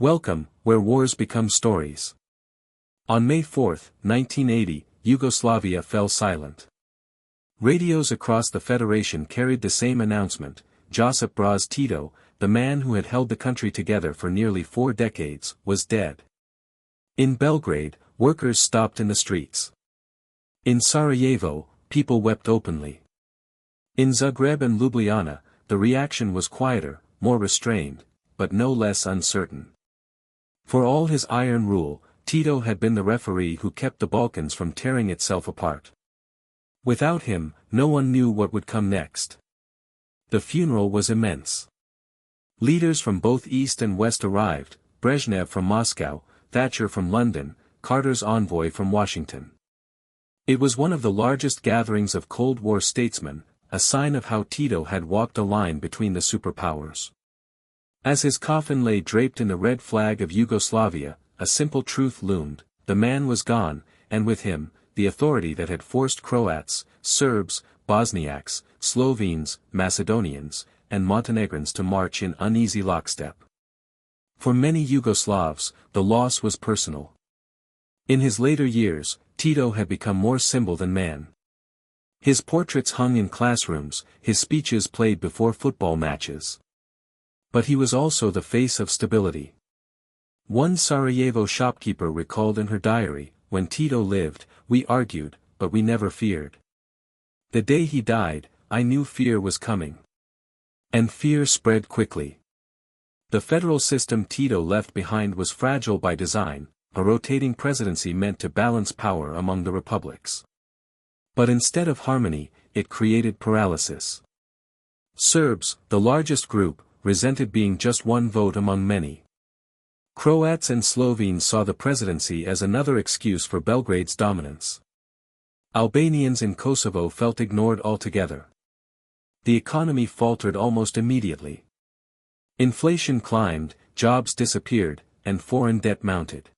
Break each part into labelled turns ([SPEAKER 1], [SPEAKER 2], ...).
[SPEAKER 1] Welcome, where wars become stories. On May 4, 1980, Yugoslavia fell silent. Radios across the Federation carried the same announcement: Josip Broz Tito, the man who had held the country together for nearly 4 decades, was dead. In Belgrade, workers stopped in the streets. In Sarajevo, people wept openly. In Zagreb and Ljubljana, the reaction was quieter, more restrained, but no less uncertain. For all his iron rule, Tito had been the referee who kept the Balkans from tearing itself apart. Without him, no one knew what would come next. The funeral was immense. Leaders from both East and West arrived: Brezhnev from Moscow, Thatcher from London, Carter's envoy from Washington. It was one of the largest gatherings of Cold War statesmen, a sign of how Tito had walked a line between the superpowers. As his coffin lay draped in the red flag of Yugoslavia, a simple truth loomed: the man was gone, and with him, the authority that had forced Croats, Serbs, Bosniaks, Slovenes, Macedonians, and Montenegrins to march in uneasy lockstep. For many Yugoslavs, the loss was personal. In his later years, Tito had become more symbol than man. His portraits hung in classrooms, his speeches played before football matches. But he was also the face of stability. One Sarajevo shopkeeper recalled in her diary, "When Tito lived, we argued, but we never feared. The day he died, I knew fear was coming. And fear spread quickly." The federal system Tito left behind was fragile by design, a rotating presidency meant to balance power among the republics. But instead of harmony, it created paralysis. Serbs, the largest group, resented being just one vote among many. Croats and Slovenes saw the presidency as another excuse for Belgrade's dominance. Albanians in Kosovo felt ignored altogether. The economy faltered almost immediately. Inflation climbed, jobs disappeared, and foreign debt mounted.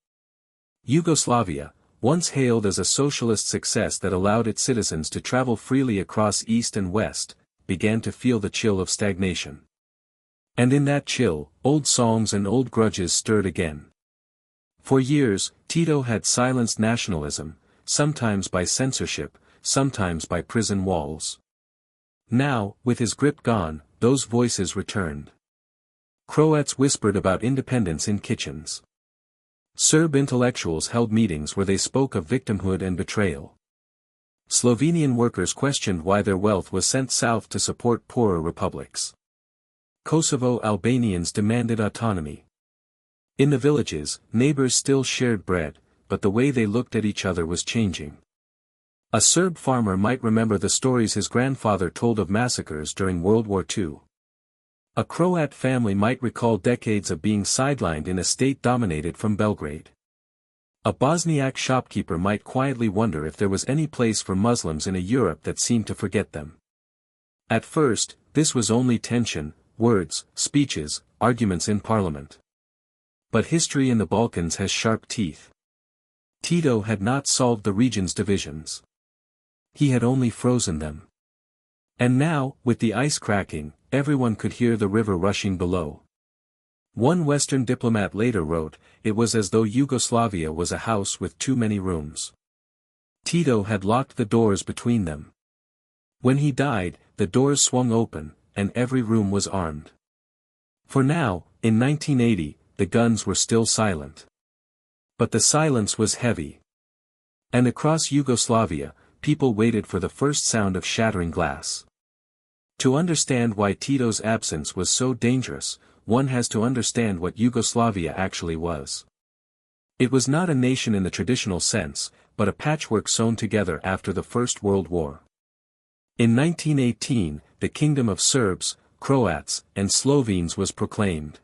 [SPEAKER 1] Yugoslavia, once hailed as a socialist success that allowed its citizens to travel freely across East and West, began to feel the chill of stagnation. And in that chill, old songs and old grudges stirred again. For years, Tito had silenced nationalism, sometimes by censorship, sometimes by prison walls. Now, with his grip gone, those voices returned. Croats whispered about independence in kitchens. Serb intellectuals held meetings where they spoke of victimhood and betrayal. Slovenian workers questioned why their wealth was sent south to support poorer republics. Kosovo Albanians demanded autonomy. In the villages, neighbors still shared bread, but the way they looked at each other was changing. A Serb farmer might remember the stories his grandfather told of massacres during World War II. A Croat family might recall decades of being sidelined in a state dominated from Belgrade. A Bosniak shopkeeper might quietly wonder if there was any place for Muslims in a Europe that seemed to forget them. At first, this was only tension, words, speeches, arguments in parliament. But history in the Balkans has sharp teeth. Tito had not solved the region's divisions. He had only frozen them. And now, with the ice cracking, everyone could hear the river rushing below. One Western diplomat later wrote, "It was as though Yugoslavia was a house with too many rooms." Tito had locked the doors between them. When he died, the doors swung open, and every room was armed. For now, in 1980, the guns were still silent. But the silence was heavy. And across Yugoslavia, people waited for the first sound of shattering glass. To understand why Tito's absence was so dangerous, one has to understand what Yugoslavia actually was. It was not a nation in the traditional sense, but a patchwork sewn together after the First World War. In 1918, the Kingdom of Serbs, Croats, and Slovenes was proclaimed.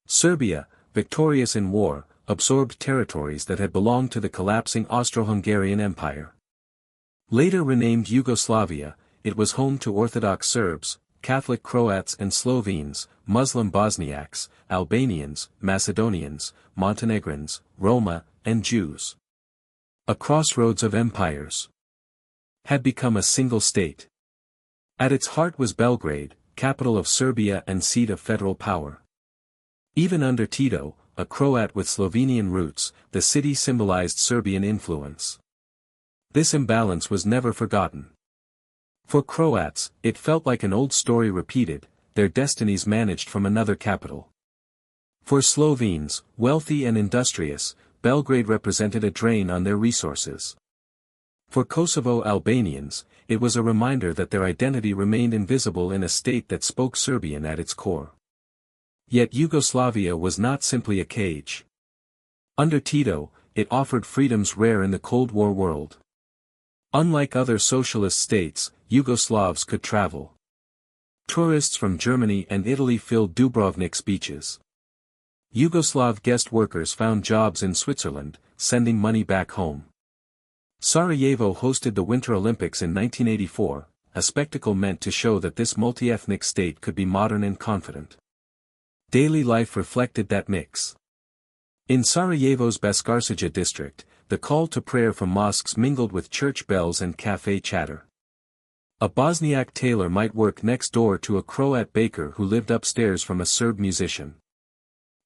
[SPEAKER 1] Serbia, victorious in war, absorbed territories that had belonged to the collapsing Austro-Hungarian Empire. Later renamed Yugoslavia, it was home to Orthodox Serbs, Catholic Croats and Slovenes, Muslim Bosniaks, Albanians, Macedonians, Montenegrins, Roma, and Jews. A crossroads of empires. Had become a single state. At its heart was Belgrade, capital of Serbia and seat of federal power. Even under Tito, a Croat with Slovenian roots, the city symbolized Serbian influence. This imbalance was never forgotten. For Croats, it felt like an old story repeated, their destinies managed from another capital. For Slovenes, wealthy and industrious, Belgrade represented a drain on their resources. For Kosovo Albanians, it was a reminder that their identity remained invisible in a state that spoke Serbian at its core. Yet Yugoslavia was not simply a cage. Under Tito, it offered freedoms rare in the Cold War world. Unlike other socialist states, Yugoslavs could travel. Tourists from Germany and Italy filled Dubrovnik's beaches. Yugoslav guest workers found jobs in Switzerland, sending money back home. Sarajevo hosted the Winter Olympics in 1984, a spectacle meant to show that this multi-ethnic state could be modern and confident. Daily life reflected that mix. In Sarajevo's Baskarsaja district, the call to prayer from mosques mingled with church bells and cafe chatter. A Bosniak tailor might work next door to a Croat baker who lived upstairs from a Serb musician.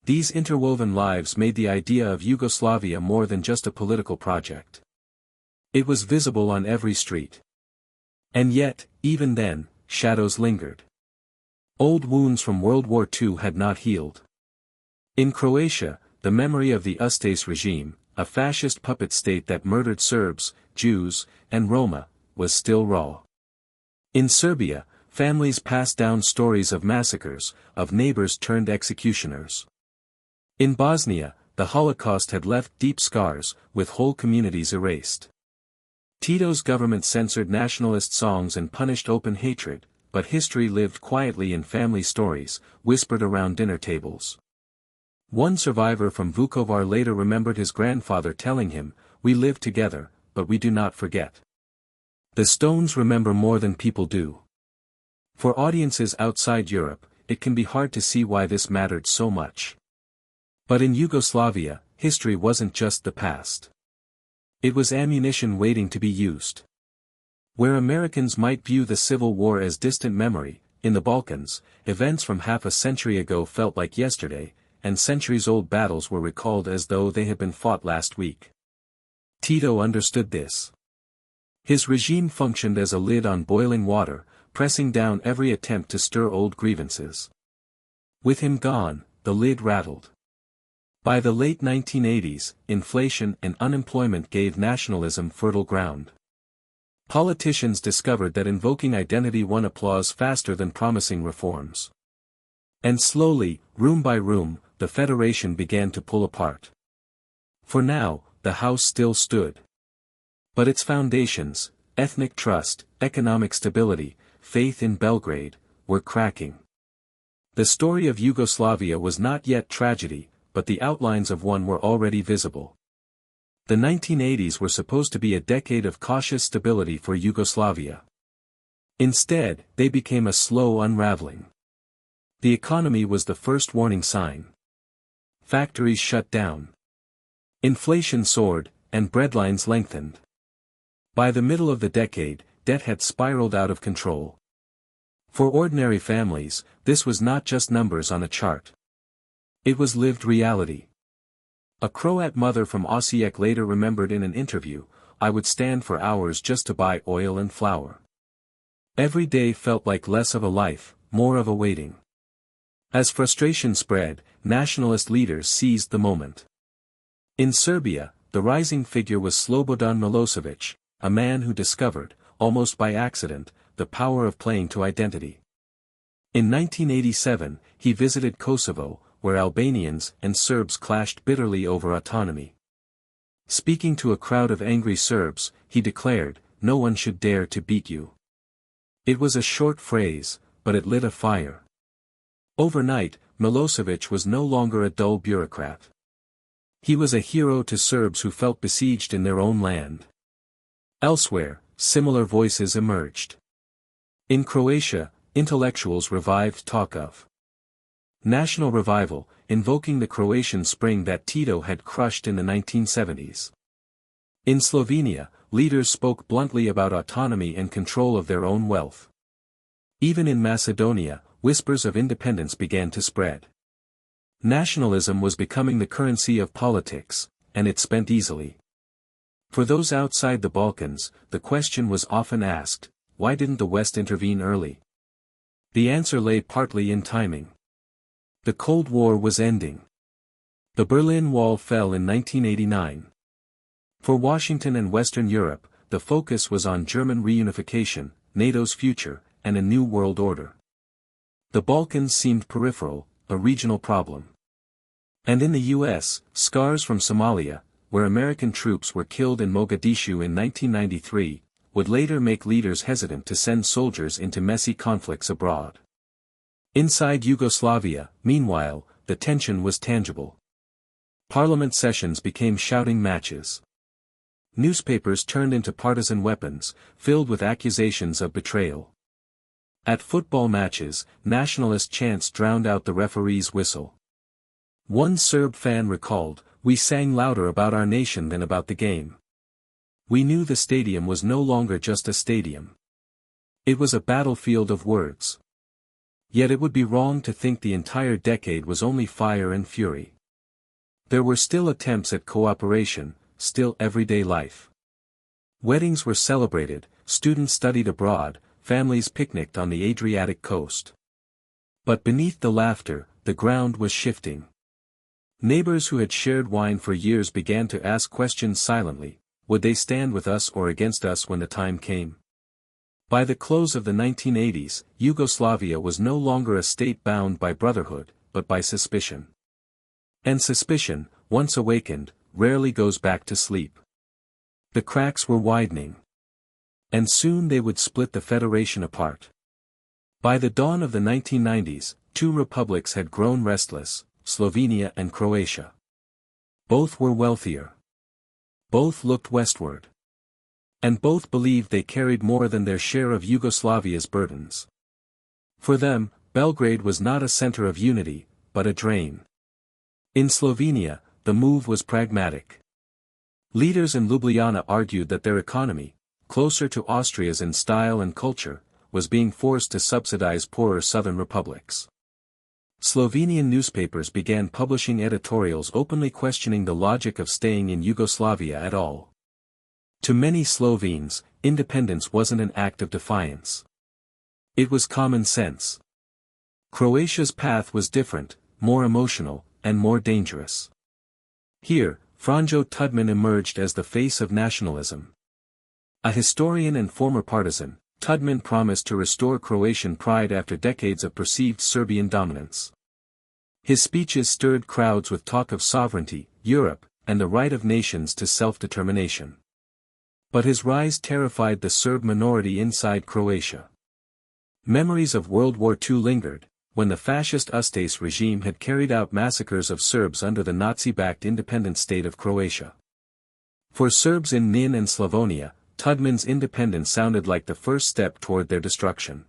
[SPEAKER 1] These interwoven lives made the idea of Yugoslavia more than just a political project. It was visible on every street. And yet, even then, shadows lingered. Old wounds from World War II had not healed. In Croatia, the memory of the Ustaše regime, a fascist puppet state that murdered Serbs, Jews, and Roma, was still raw. In Serbia, families passed down stories of massacres, of neighbors turned executioners. In Bosnia, the Holocaust had left deep scars, with whole communities erased. Tito's government censored nationalist songs and punished open hatred, but history lived quietly in family stories, whispered around dinner tables. One survivor from Vukovar later remembered his grandfather telling him, "We live together, but we do not forget." The stones remember more than people do. For audiences outside Europe, it can be hard to see why this mattered so much. But in Yugoslavia, history wasn't just the past. It was ammunition waiting to be used. Where Americans might view the Civil War as distant memory, in the Balkans, events from half a century ago felt like yesterday, and centuries-old battles were recalled as though they had been fought last week. Tito understood this. His regime functioned as a lid on boiling water, pressing down every attempt to stir old grievances. With him gone, the lid rattled. By the late 1980s, inflation and unemployment gave nationalism fertile ground. Politicians discovered that invoking identity won applause faster than promising reforms. And slowly, room by room, the federation began to pull apart. For now, the house still stood. But its foundations, ethnic trust, economic stability, faith in Belgrade, were cracking. The story of Yugoslavia was not yet tragedy, but the outlines of one were already visible. The 1980s were supposed to be a decade of cautious stability for Yugoslavia. Instead, they became a slow unraveling. The economy was the first warning sign. Factories shut down. Inflation soared, and breadlines lengthened. By the middle of the decade, debt had spiraled out of control. For ordinary families, this was not just numbers on a chart. It was lived reality. A Croat mother from Osijek later remembered in an interview, "I would stand for hours just to buy oil and flour. Every day felt like less of a life, more of a waiting." As frustration spread, nationalist leaders seized the moment. In Serbia, the rising figure was Slobodan Milosevic, a man who discovered, almost by accident, the power of playing to identity. In 1987, he visited Kosovo, where Albanians and Serbs clashed bitterly over autonomy. Speaking to a crowd of angry Serbs, he declared, "No one should dare to beat you." It was a short phrase, but it lit a fire. Overnight, Milosevic was no longer a dull bureaucrat. He was a hero to Serbs who felt besieged in their own land. Elsewhere, similar voices emerged. In Croatia, intellectuals revived talk of national revival, invoking the Croatian spring that Tito had crushed in the 1970s. In Slovenia, leaders spoke bluntly about autonomy and control of their own wealth. Even in Macedonia, whispers of independence began to spread. Nationalism was becoming the currency of politics, and it spent easily. For those outside the Balkans, the question was often asked, why didn't the West intervene early? The answer lay partly in timing. The Cold War was ending. The Berlin Wall fell in 1989. For Washington and Western Europe, the focus was on German reunification, NATO's future, and a new world order. The Balkans seemed peripheral, a regional problem. And in the US, scars from Somalia, where American troops were killed in Mogadishu in 1993, would later make leaders hesitant to send soldiers into messy conflicts abroad. Inside Yugoslavia, meanwhile, the tension was tangible. Parliament sessions became shouting matches. Newspapers turned into partisan weapons, filled with accusations of betrayal. At football matches, nationalist chants drowned out the referee's whistle. One Serb fan recalled, "We sang louder about our nation than about the game. We knew the stadium was no longer just a stadium. It was a battlefield of words." Yet it would be wrong to think the entire decade was only fire and fury. There were still attempts at cooperation, still everyday life. Weddings were celebrated, students studied abroad, families picnicked on the Adriatic coast. But beneath the laughter, the ground was shifting. Neighbors who had shared wine for years began to ask questions silently: would they stand with us or against us when the time came? By the close of the 1980s, Yugoslavia was no longer a state bound by brotherhood, but by suspicion. And suspicion, once awakened, rarely goes back to sleep. The cracks were widening. And soon they would split the federation apart. By the dawn of the 1990s, two republics had grown restless, Slovenia and Croatia. Both were wealthier. Both looked westward. And both believed they carried more than their share of Yugoslavia's burdens. For them, Belgrade was not a center of unity, but a drain. In Slovenia, the move was pragmatic. Leaders in Ljubljana argued that their economy, closer to Austria's in style and culture, was being forced to subsidize poorer southern republics. Slovenian newspapers began publishing editorials openly questioning the logic of staying in Yugoslavia at all. To many Slovenes, independence wasn't an act of defiance. It was common sense. Croatia's path was different, more emotional, and more dangerous. Here, Franjo Tudman emerged as the face of nationalism. A historian and former partisan, Tudman promised to restore Croatian pride after decades of perceived Serbian dominance. His speeches stirred crowds with talk of sovereignty, Europe, and the right of nations to self-determination. But his rise terrified the Serb minority inside Croatia. Memories of World War II lingered, when the fascist Ustaše regime had carried out massacres of Serbs under the Nazi-backed independent state of Croatia. For Serbs in Nin and Slavonia, Tudman's independence sounded like the first step toward their destruction.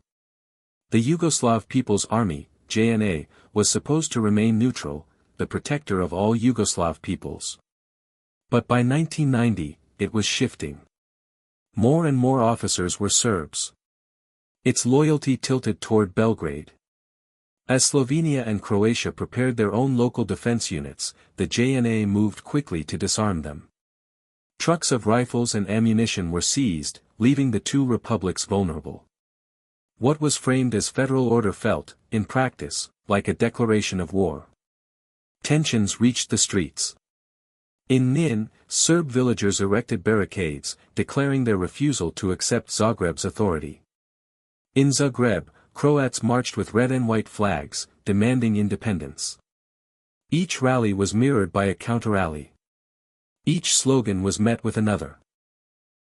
[SPEAKER 1] The Yugoslav People's Army, JNA, was supposed to remain neutral, the protector of all Yugoslav peoples. But by 1990, it was shifting. More and more officers were Serbs. Its loyalty tilted toward Belgrade. As Slovenia and Croatia prepared their own local defense units, the JNA moved quickly to disarm them. Trucks of rifles and ammunition were seized, leaving the two republics vulnerable. What was framed as federal order felt, in practice, like a declaration of war. Tensions reached the streets. In Nin, Serb villagers erected barricades, declaring their refusal to accept Zagreb's authority. In Zagreb, Croats marched with red and white flags, demanding independence. Each rally was mirrored by a counter-rally. Each slogan was met with another.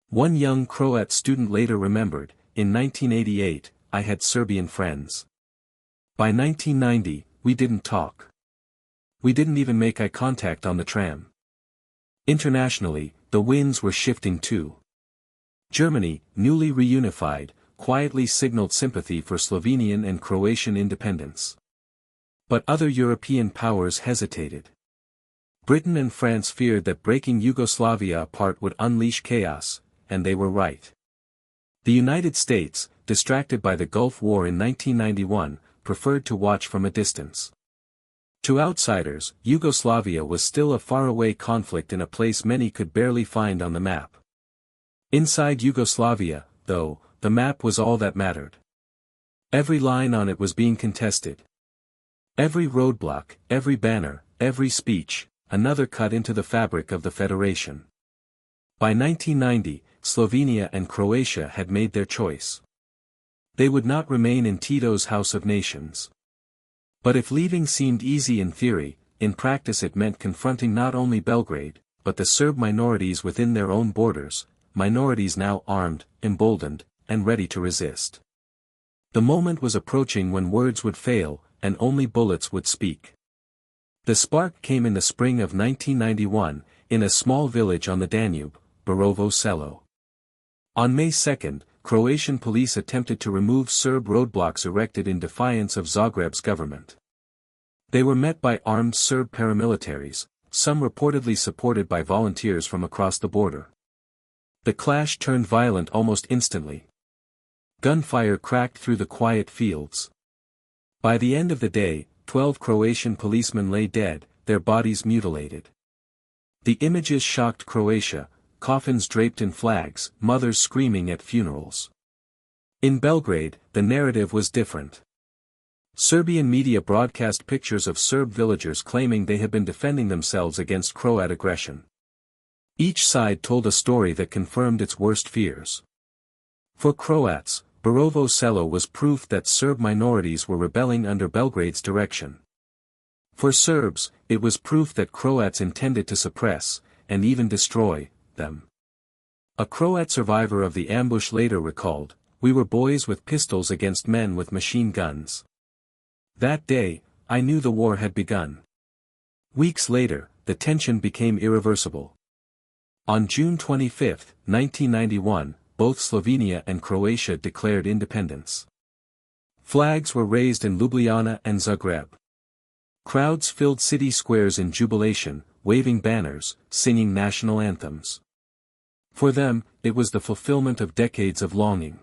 [SPEAKER 1] One young Croat student later remembered, in 1988, I had Serbian friends. By 1990, we didn't talk. We didn't even make eye contact on the tram. Internationally, the winds were shifting too. Germany, newly reunified, quietly signaled sympathy for Slovenian and Croatian independence. But other European powers hesitated. Britain and France feared that breaking Yugoslavia apart would unleash chaos, and they were right. The United States, distracted by the Gulf War in 1991, preferred to watch from a distance. To outsiders, Yugoslavia was still a faraway conflict in a place many could barely find on the map. Inside Yugoslavia, though, the map was all that mattered. Every line on it was being contested. Every roadblock, every banner, every speech, another cut into the fabric of the federation. By 1990, Slovenia and Croatia had made their choice. They would not remain in Tito's House of Nations. But if leaving seemed easy in theory, in practice it meant confronting not only Belgrade, but the Serb minorities within their own borders, minorities now armed, emboldened, and ready to resist. The moment was approaching when words would fail, and only bullets would speak. The spark came in the spring of 1991, in a small village on the Danube, Borovo Selo. On May 2, Croatian police attempted to remove Serb roadblocks erected in defiance of Zagreb's government. They were met by armed Serb paramilitaries, some reportedly supported by volunteers from across the border. The clash turned violent almost instantly. Gunfire cracked through the quiet fields. By the end of the day, 12 Croatian policemen lay dead, their bodies mutilated. The images shocked Croatia, coffins draped in flags, mothers screaming at funerals. In Belgrade, the narrative was different. Serbian media broadcast pictures of Serb villagers claiming they had been defending themselves against Croat aggression. Each side told a story that confirmed its worst fears. For Croats, Borovo Selo was proof that Serb minorities were rebelling under Belgrade's direction. For Serbs, it was proof that Croats intended to suppress, and even destroy, them. A Croat survivor of the ambush later recalled, "We were boys with pistols against men with machine guns. That day, I knew the war had begun." Weeks later, the tension became irreversible. On June 25, 1991, both Slovenia and Croatia declared independence. Flags were raised in Ljubljana and Zagreb. Crowds filled city squares in jubilation, waving banners, singing national anthems. For them, it was the fulfillment of decades of longing.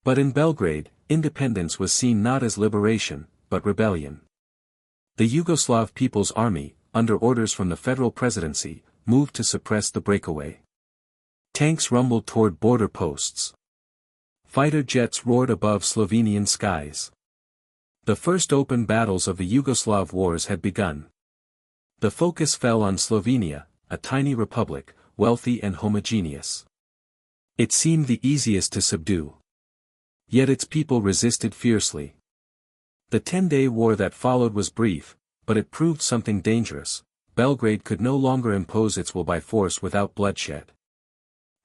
[SPEAKER 1] But in Belgrade, independence was seen not as liberation, but rebellion. The Yugoslav People's Army, under orders from the federal presidency, moved to suppress the breakaway. Tanks rumbled toward border posts. Fighter jets roared above Slovenian skies. The first open battles of the Yugoslav wars had begun. The focus fell on Slovenia, a tiny republic, wealthy and homogeneous. It seemed the easiest to subdue. Yet its people resisted fiercely. The 10-day war that followed was brief, but it proved something dangerous. Belgrade could no longer impose its will by force without bloodshed.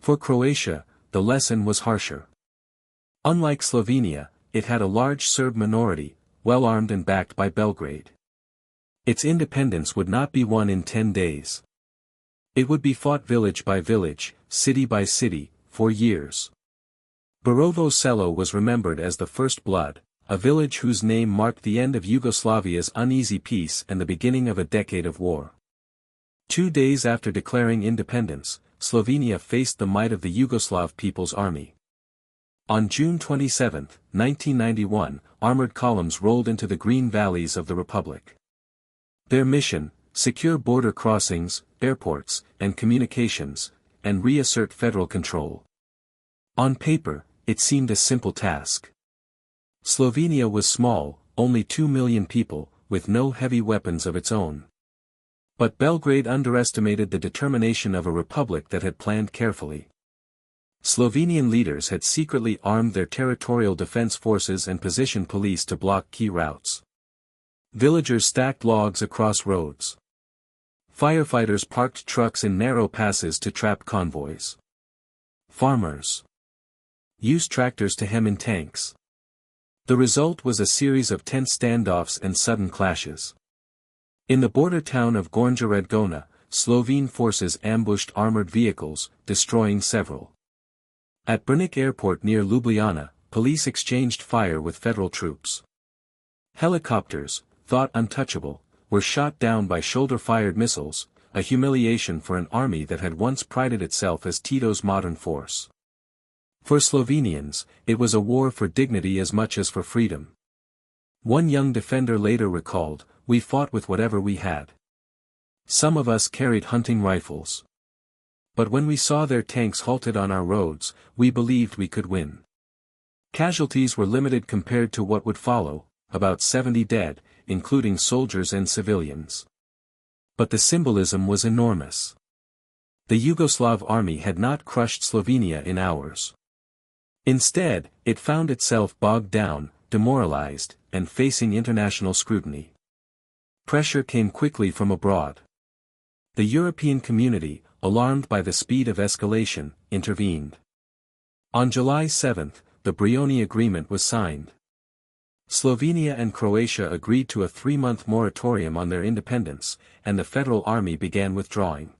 [SPEAKER 1] For Croatia, the lesson was harsher. Unlike Slovenia, it had a large Serb minority, well-armed and backed by Belgrade. Its independence would not be won in 10 days. It would be fought village by village, city by city, for years. Borovo Selo was remembered as the first blood, a village whose name marked the end of Yugoslavia's uneasy peace and the beginning of a decade of war. 2 days after declaring independence, Slovenia faced the might of the Yugoslav People's Army. On June 27, 1991, armored columns rolled into the green valleys of the republic. Their mission, secure border crossings, airports, and communications, and reassert federal control. On paper, it seemed a simple task. Slovenia was small, only 2 million people, with no heavy weapons of its own. But Belgrade underestimated the determination of a republic that had planned carefully. Slovenian leaders had secretly armed their territorial defense forces and positioned police to block key routes. Villagers stacked logs across roads. Firefighters parked trucks in narrow passes to trap convoys. Farmers used tractors to hem in tanks. The result was a series of tense standoffs and sudden clashes. In the border town of Gornja Radgona, Slovene forces ambushed armored vehicles, destroying several. At Brnik Airport near Ljubljana, police exchanged fire with federal troops. Helicopters, thought untouchable, were shot down by shoulder-fired missiles, a humiliation for an army that had once prided itself as Tito's modern force. For Slovenians, it was a war for dignity as much as for freedom. One young defender later recalled, we fought with whatever we had. Some of us carried hunting rifles. But when we saw their tanks halted on our roads, we believed we could win. Casualties were limited compared to what would follow, about 70 dead, including soldiers and civilians. But the symbolism was enormous. The Yugoslav army had not crushed Slovenia in hours. Instead, it found itself bogged down, demoralized, and facing international scrutiny. Pressure came quickly from abroad. The European community, alarmed by the speed of escalation, intervened. On July 7, the Brioni Agreement was signed. Slovenia and Croatia agreed to a 3-month moratorium on their independence, and the Federal Army began withdrawing.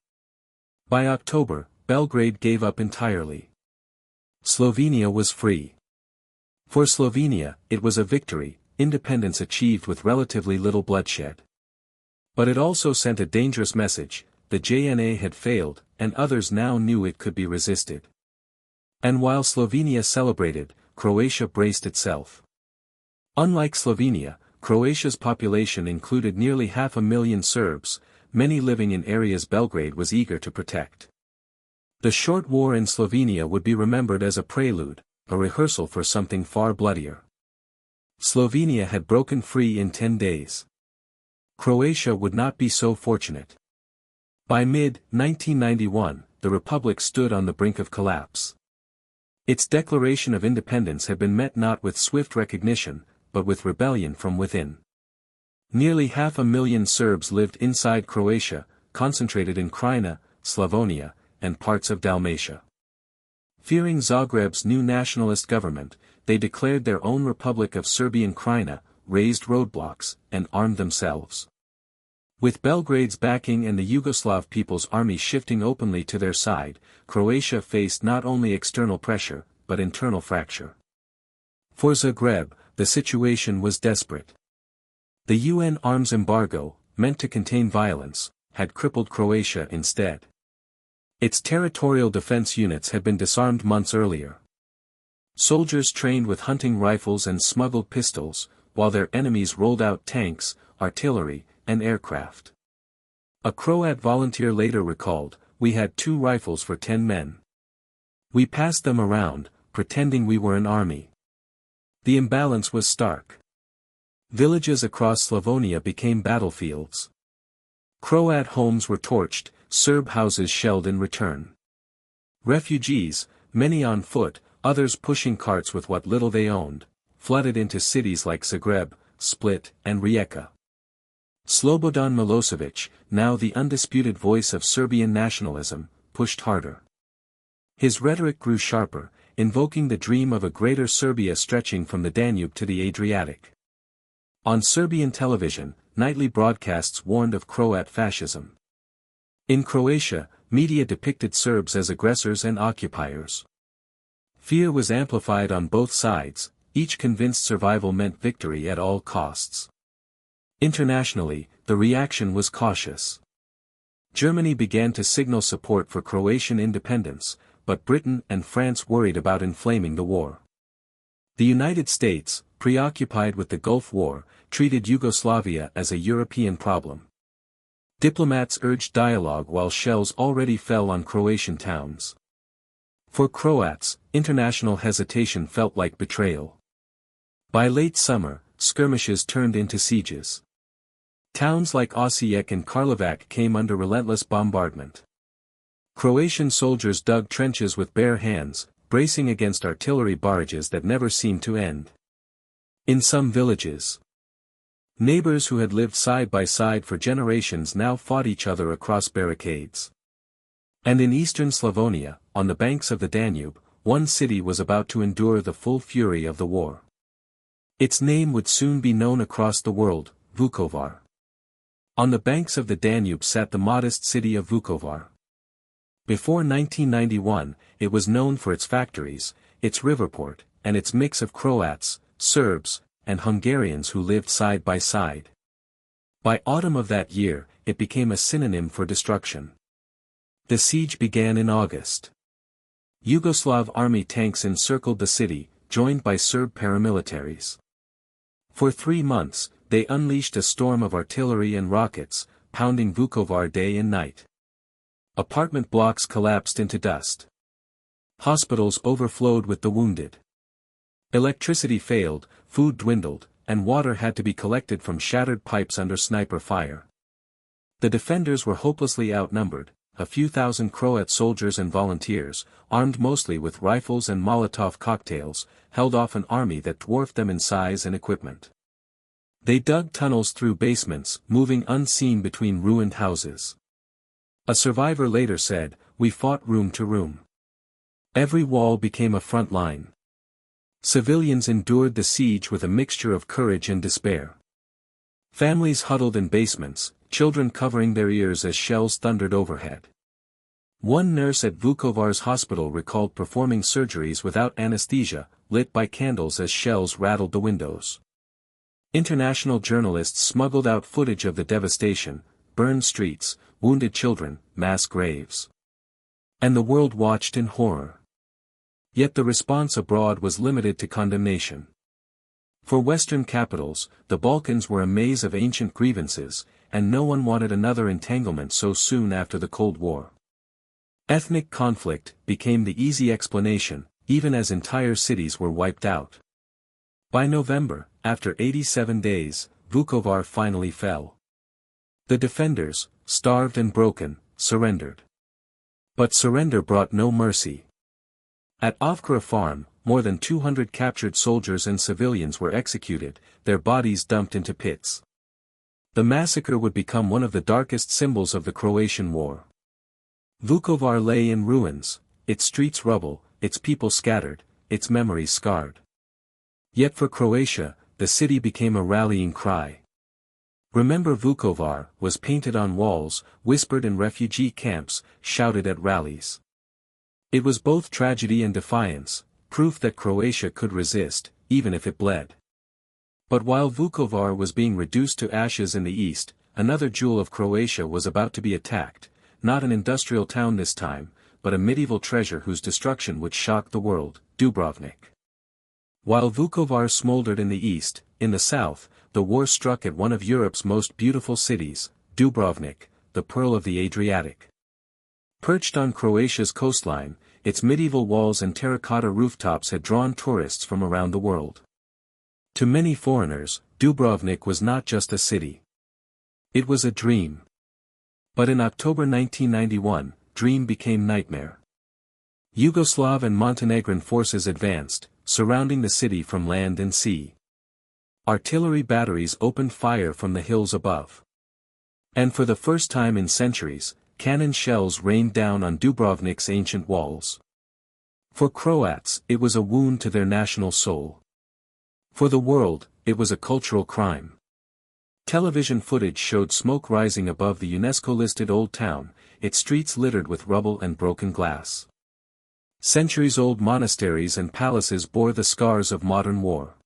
[SPEAKER 1] By October, Belgrade gave up entirely. Slovenia was free. For Slovenia, it was a victory, independence achieved with relatively little bloodshed. But it also sent a dangerous message: the JNA had failed, and others now knew it could be resisted. And while Slovenia celebrated, Croatia braced itself. Unlike Slovenia, Croatia's population included nearly 500,000 Serbs, many living in areas Belgrade was eager to protect. The short war in Slovenia would be remembered as a prelude, a rehearsal for something far bloodier. Slovenia had broken free in 10 days. Croatia would not be so fortunate. By mid-1991, the republic stood on the brink of collapse. Its declaration of independence had been met not with swift recognition, but with rebellion from within. Nearly 500,000 Serbs lived inside Croatia, concentrated in Krajina, Slavonia, and parts of Dalmatia. Fearing Zagreb's new nationalist government, they declared their own Republic of Serbian Krajina, raised roadblocks, and armed themselves. With Belgrade's backing and the Yugoslav People's Army shifting openly to their side, Croatia faced not only external pressure, but internal fracture. For Zagreb, the situation was desperate. The UN arms embargo, meant to contain violence, had crippled Croatia instead. Its territorial defense units had been disarmed months earlier. Soldiers trained with hunting rifles and smuggled pistols, while their enemies rolled out tanks, artillery, and aircraft. A Croat volunteer later recalled, "We had 2 rifles for 10 men. We passed them around, pretending we were an army." The imbalance was stark. Villages across Slavonia became battlefields. Croat homes were torched, Serb houses shelled in return. Refugees, many on foot, others pushing carts with what little they owned, flooded into cities like Zagreb, Split, and Rijeka. Slobodan Milosevic, now the undisputed voice of Serbian nationalism, pushed harder. His rhetoric grew sharper, invoking the dream of a greater Serbia stretching from the Danube to the Adriatic. On Serbian television, nightly broadcasts warned of Croat fascism. In Croatia, media depicted Serbs as aggressors and occupiers. Fear was amplified on both sides, each convinced survival meant victory at all costs. Internationally, the reaction was cautious. Germany began to signal support for Croatian independence, but Britain and France worried about inflaming the war. The United States, preoccupied with the Gulf War, treated Yugoslavia as a European problem. Diplomats urged dialogue while shells already fell on Croatian towns. For Croats, international hesitation felt like betrayal. By late summer, skirmishes turned into sieges. Towns like Osijek and Karlovac came under relentless bombardment. Croatian soldiers dug trenches with bare hands, bracing against artillery barrages that never seemed to end. In some villages, neighbors who had lived side by side for generations now fought each other across barricades. And in eastern Slavonia, on the banks of the Danube, one city was about to endure the full fury of the war. Its name would soon be known across the world, Vukovar. On the banks of the Danube sat the modest city of Vukovar. Before 1991, it was known for its factories, its riverport, and its mix of Croats, Serbs, and Hungarians who lived side by side. By autumn of that year, it became a synonym for destruction. The siege began in August. Yugoslav army tanks encircled the city, joined by Serb paramilitaries. For 3 months, they unleashed a storm of artillery and rockets, pounding Vukovar day and night. Apartment blocks collapsed into dust. Hospitals overflowed with the wounded. Electricity failed, food dwindled, and water had to be collected from shattered pipes under sniper fire. The defenders were hopelessly outnumbered. A few thousand Croat soldiers and volunteers, armed mostly with rifles and Molotov cocktails, held off an army that dwarfed them in size and equipment. They dug tunnels through basements, moving unseen between ruined houses. A survivor later said, "We fought room to room. Every wall became a front line." Civilians endured the siege with a mixture of courage and despair. Families huddled in basements, children covering their ears as shells thundered overhead. One nurse at Vukovar's hospital recalled performing surgeries without anesthesia, lit by candles as shells rattled the windows. International journalists smuggled out footage of the devastation, burned streets, wounded children, mass graves. And the world watched in horror. Yet the response abroad was limited to condemnation. For Western capitals, the Balkans were a maze of ancient grievances, and no one wanted another entanglement so soon after the Cold War. Ethnic conflict became the easy explanation, even as entire cities were wiped out. By November, after 87 days, Vukovar finally fell. The defenders, starved and broken, surrendered. But surrender brought no mercy. At Ovkra farm, more than 200 captured soldiers and civilians were executed, their bodies dumped into pits. The massacre would become one of the darkest symbols of the Croatian War. Vukovar lay in ruins, its streets rubble, its people scattered, its memories scarred. Yet for Croatia, the city became a rallying cry. "Remember Vukovar" was painted on walls, whispered in refugee camps, shouted at rallies. It was both tragedy and defiance, proof that Croatia could resist, even if it bled. But while Vukovar was being reduced to ashes in the east, another jewel of Croatia was about to be attacked, not an industrial town this time, but a medieval treasure whose destruction would shock the world, Dubrovnik. While Vukovar smoldered in the east, in the south, the war struck at one of Europe's most beautiful cities, Dubrovnik, the pearl of the Adriatic. Perched on Croatia's coastline, its medieval walls and terracotta rooftops had drawn tourists from around the world. To many foreigners, Dubrovnik was not just a city. It was a dream. But in October 1991, dream became nightmare. Yugoslav and Montenegrin forces advanced, surrounding the city from land and sea. Artillery batteries opened fire from the hills above. And for the first time in centuries, cannon shells rained down on Dubrovnik's ancient walls. For Croats, it was a wound to their national soul. For the world, it was a cultural crime. Television footage showed smoke rising above the UNESCO-listed Old Town, its streets littered with rubble and broken glass. Centuries-old monasteries and palaces bore the scars of modern war.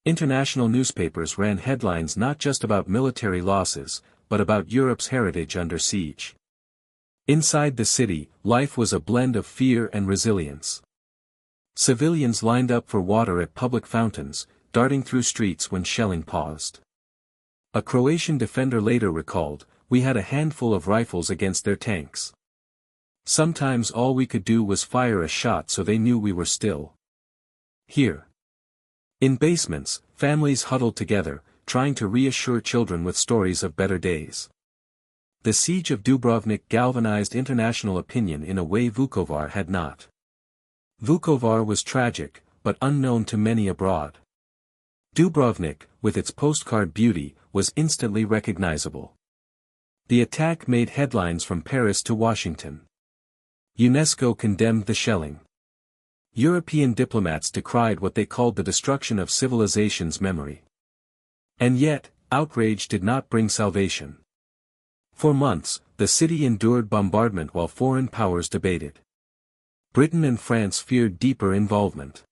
[SPEAKER 1] International newspapers ran headlines not just about military losses, but about Europe's heritage under siege. Inside the city, life was a blend of fear and resilience. Civilians lined up for water at public fountains, darting through streets when shelling paused. A Croatian defender later recalled, "We had a handful of rifles against their tanks. Sometimes all we could do was fire a shot so they knew we were still here." In basements, families huddled together, trying to reassure children with stories of better days. The siege of Dubrovnik galvanized international opinion in a way Vukovar had not. Vukovar was tragic, but unknown to many abroad. Dubrovnik, with its postcard beauty, was instantly recognizable. The attack made headlines from Paris to Washington. UNESCO condemned the shelling. European diplomats decried what they called the destruction of civilization's memory. And yet, outrage did not bring salvation. For months, the city endured bombardment while foreign powers debated. Britain and France feared deeper involvement.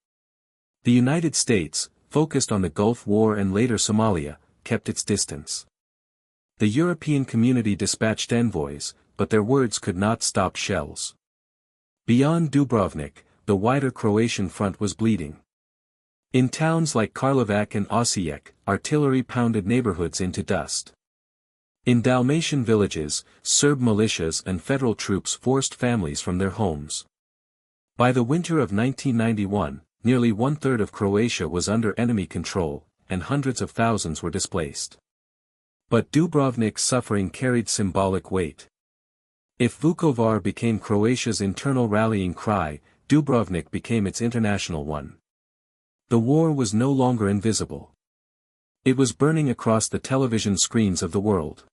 [SPEAKER 1] The United States, focused on the Gulf War and later Somalia, kept its distance. The European community dispatched envoys, but their words could not stop shells. Beyond Dubrovnik, the wider Croatian front was bleeding. In towns like Karlovac and Osijek, artillery pounded neighborhoods into dust. In Dalmatian villages, Serb militias and federal troops forced families from their homes. By the winter of 1991, nearly one-third of Croatia was under enemy control, and hundreds of thousands were displaced. But Dubrovnik's suffering carried symbolic weight. If Vukovar became Croatia's internal rallying cry, Dubrovnik became its international one. The war was no longer invisible. It was burning across the television screens of the world.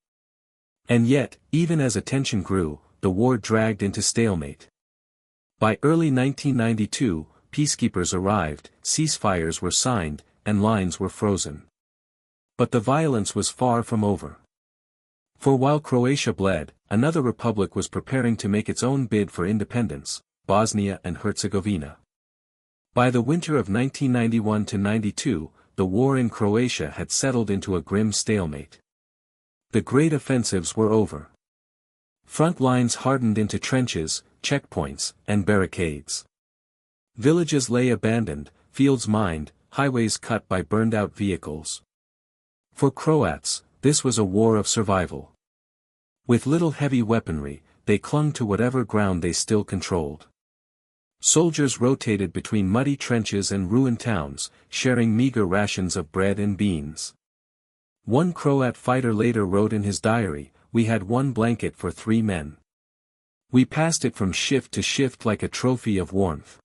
[SPEAKER 1] And yet, even as attention grew, the war dragged into stalemate. By early 1992, peacekeepers arrived, ceasefires were signed, and lines were frozen. But the violence was far from over. For while Croatia bled, another republic was preparing to make its own bid for independence, Bosnia and Herzegovina. By the winter of 1991–92, the war in Croatia had settled into a grim stalemate. The great offensives were over. Front lines hardened into trenches, checkpoints, and barricades. Villages lay abandoned, fields mined, highways cut by burned-out vehicles. For Croats, this was a war of survival. With little heavy weaponry, they clung to whatever ground they still controlled. Soldiers rotated between muddy trenches and ruined towns, sharing meager rations of bread and beans. One Croat fighter later wrote in his diary, "We had one blanket for 3 men. We passed it from shift to shift like a trophy of warmth."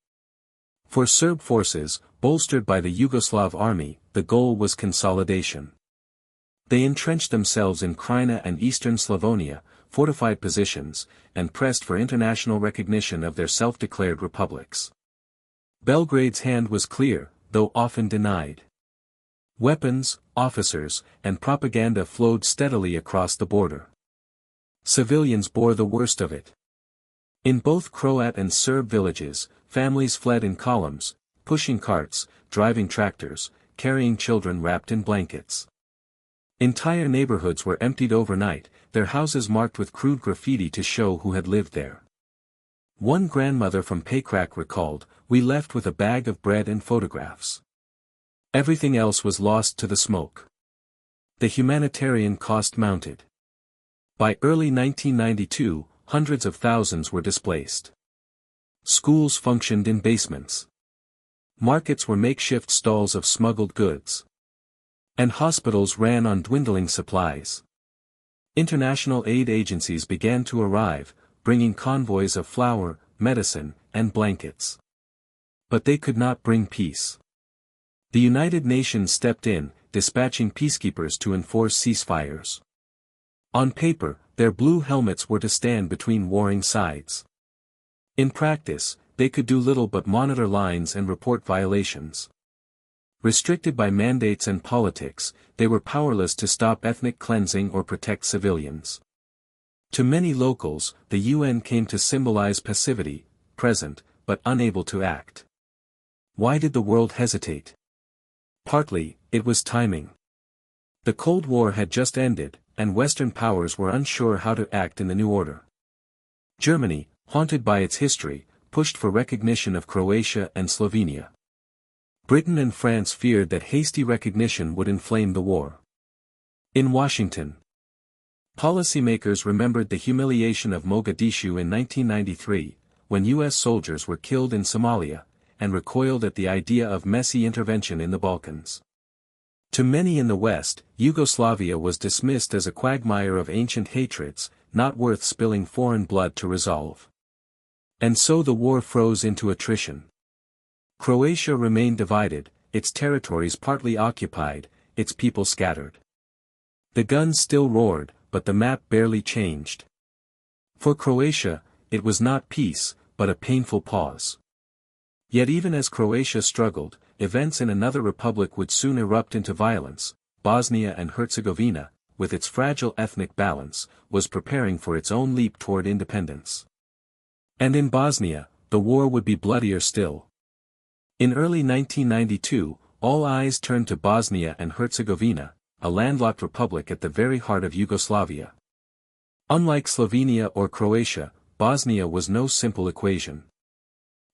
[SPEAKER 1] For Serb forces, bolstered by the Yugoslav army, the goal was consolidation. They entrenched themselves in Krajina and eastern Slavonia, fortified positions, and pressed for international recognition of their self-declared republics. Belgrade's hand was clear, though often denied. Weapons, officers, and propaganda flowed steadily across the border. Civilians bore the worst of it. In both Croat and Serb villages, families fled in columns, pushing carts, driving tractors, carrying children wrapped in blankets. Entire neighborhoods were emptied overnight, their houses marked with crude graffiti to show who had lived there. One grandmother from Pakrac recalled, "We left with a bag of bread and photographs. Everything else was lost to the smoke." The humanitarian cost mounted. By early 1992, hundreds of thousands were displaced. Schools functioned in basements. Markets were makeshift stalls of smuggled goods. And hospitals ran on dwindling supplies. International aid agencies began to arrive, bringing convoys of flour, medicine, and blankets. But they could not bring peace. The United Nations stepped in, dispatching peacekeepers to enforce ceasefires. On paper, their blue helmets were to stand between warring sides. In practice, they could do little but monitor lines and report violations. Restricted by mandates and politics, they were powerless to stop ethnic cleansing or protect civilians. To many locals, the UN came to symbolize passivity, present, but unable to act. Why did the world hesitate? Partly, it was timing. The Cold War had just ended, and Western powers were unsure how to act in the new order. Germany, haunted by its history, pushed for recognition of Croatia and Slovenia. Britain and France feared that hasty recognition would inflame the war. In Washington, policymakers remembered the humiliation of Mogadishu in 1993, when U.S. soldiers were killed in Somalia, and recoiled at the idea of messy intervention in the Balkans. To many in the West, Yugoslavia was dismissed as a quagmire of ancient hatreds, not worth spilling foreign blood to resolve. And so the war froze into attrition. Croatia remained divided, its territories partly occupied, its people scattered. The guns still roared, but the map barely changed. For Croatia, it was not peace, but a painful pause. Yet even as Croatia struggled, events in another republic would soon erupt into violence. Bosnia and Herzegovina, with its fragile ethnic balance, was preparing for its own leap toward independence. And in Bosnia, the war would be bloodier still. In early 1992, all eyes turned to Bosnia and Herzegovina, a landlocked republic at the very heart of Yugoslavia. Unlike Slovenia or Croatia, Bosnia was no simple equation.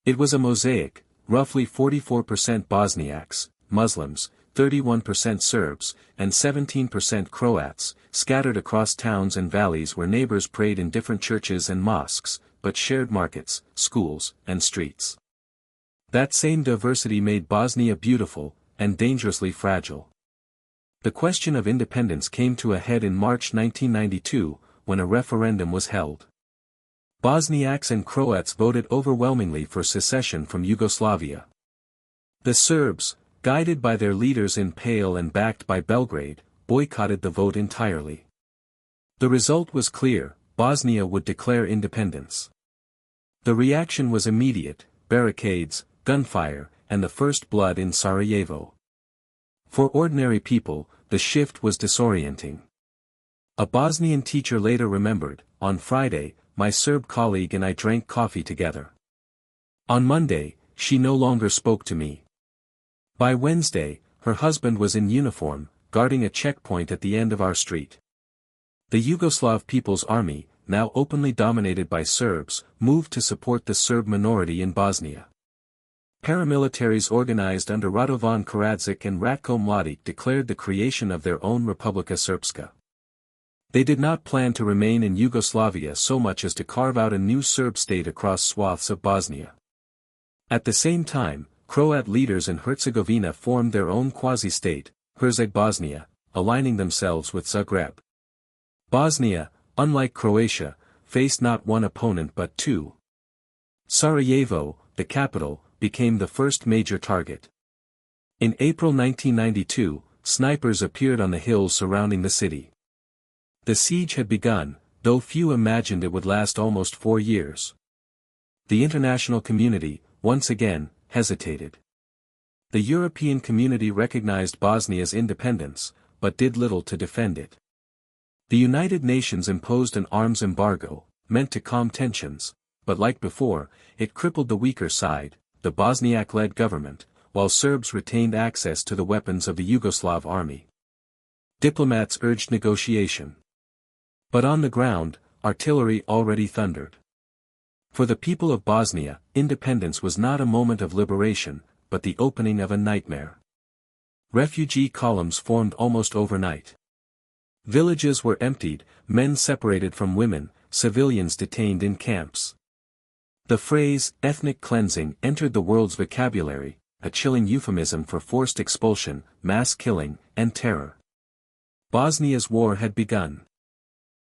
[SPEAKER 1] It was a mosaic, roughly 44% Bosniaks, Muslims, 31% Serbs, and 17% Croats, scattered across towns and valleys where neighbors prayed in different churches and mosques, but shared markets, schools, and streets. That same diversity made Bosnia beautiful, and dangerously fragile. The question of independence came to a head in March 1992, when a referendum was held. Bosniaks and Croats voted overwhelmingly for secession from Yugoslavia. The Serbs, guided by their leaders in Pale and backed by Belgrade, boycotted the vote entirely. The result was clear: Bosnia would declare independence. The reaction was immediate: barricades, gunfire, and the first blood in Sarajevo. For ordinary people, the shift was disorienting. A Bosnian teacher later remembered, "On Friday, my Serb colleague and I drank coffee together. On Monday, she no longer spoke to me. By Wednesday, her husband was in uniform, guarding a checkpoint at the end of our street." The Yugoslav People's Army, now openly dominated by Serbs, moved to support the Serb minority in Bosnia. Paramilitaries organized under Radovan Karadzic and Ratko Mladic declared the creation of their own Republika Srpska. They did not plan to remain in Yugoslavia so much as to carve out a new Serb state across swaths of Bosnia. At the same time, Croat leaders in Herzegovina formed their own quasi-state, Herzeg Bosnia, aligning themselves with Zagreb. Bosnia, unlike Croatia, faced not one opponent but two. Sarajevo, the capital, became the first major target. In April 1992, snipers appeared on the hills surrounding the city. The siege had begun, though few imagined it would last almost 4 years. The international community, once again, hesitated. The European community recognized Bosnia's independence, but did little to defend it. The United Nations imposed an arms embargo, meant to calm tensions, but like before, it crippled the weaker side, the Bosniak-led government, while Serbs retained access to the weapons of the Yugoslav army. Diplomats urged negotiation. But on the ground, artillery already thundered. For the people of Bosnia, independence was not a moment of liberation, but the opening of a nightmare. Refugee columns formed almost overnight. Villages were emptied, men separated from women, civilians detained in camps. The phrase, ethnic cleansing, entered the world's vocabulary, a chilling euphemism for forced expulsion, mass killing, and terror. Bosnia's war had begun.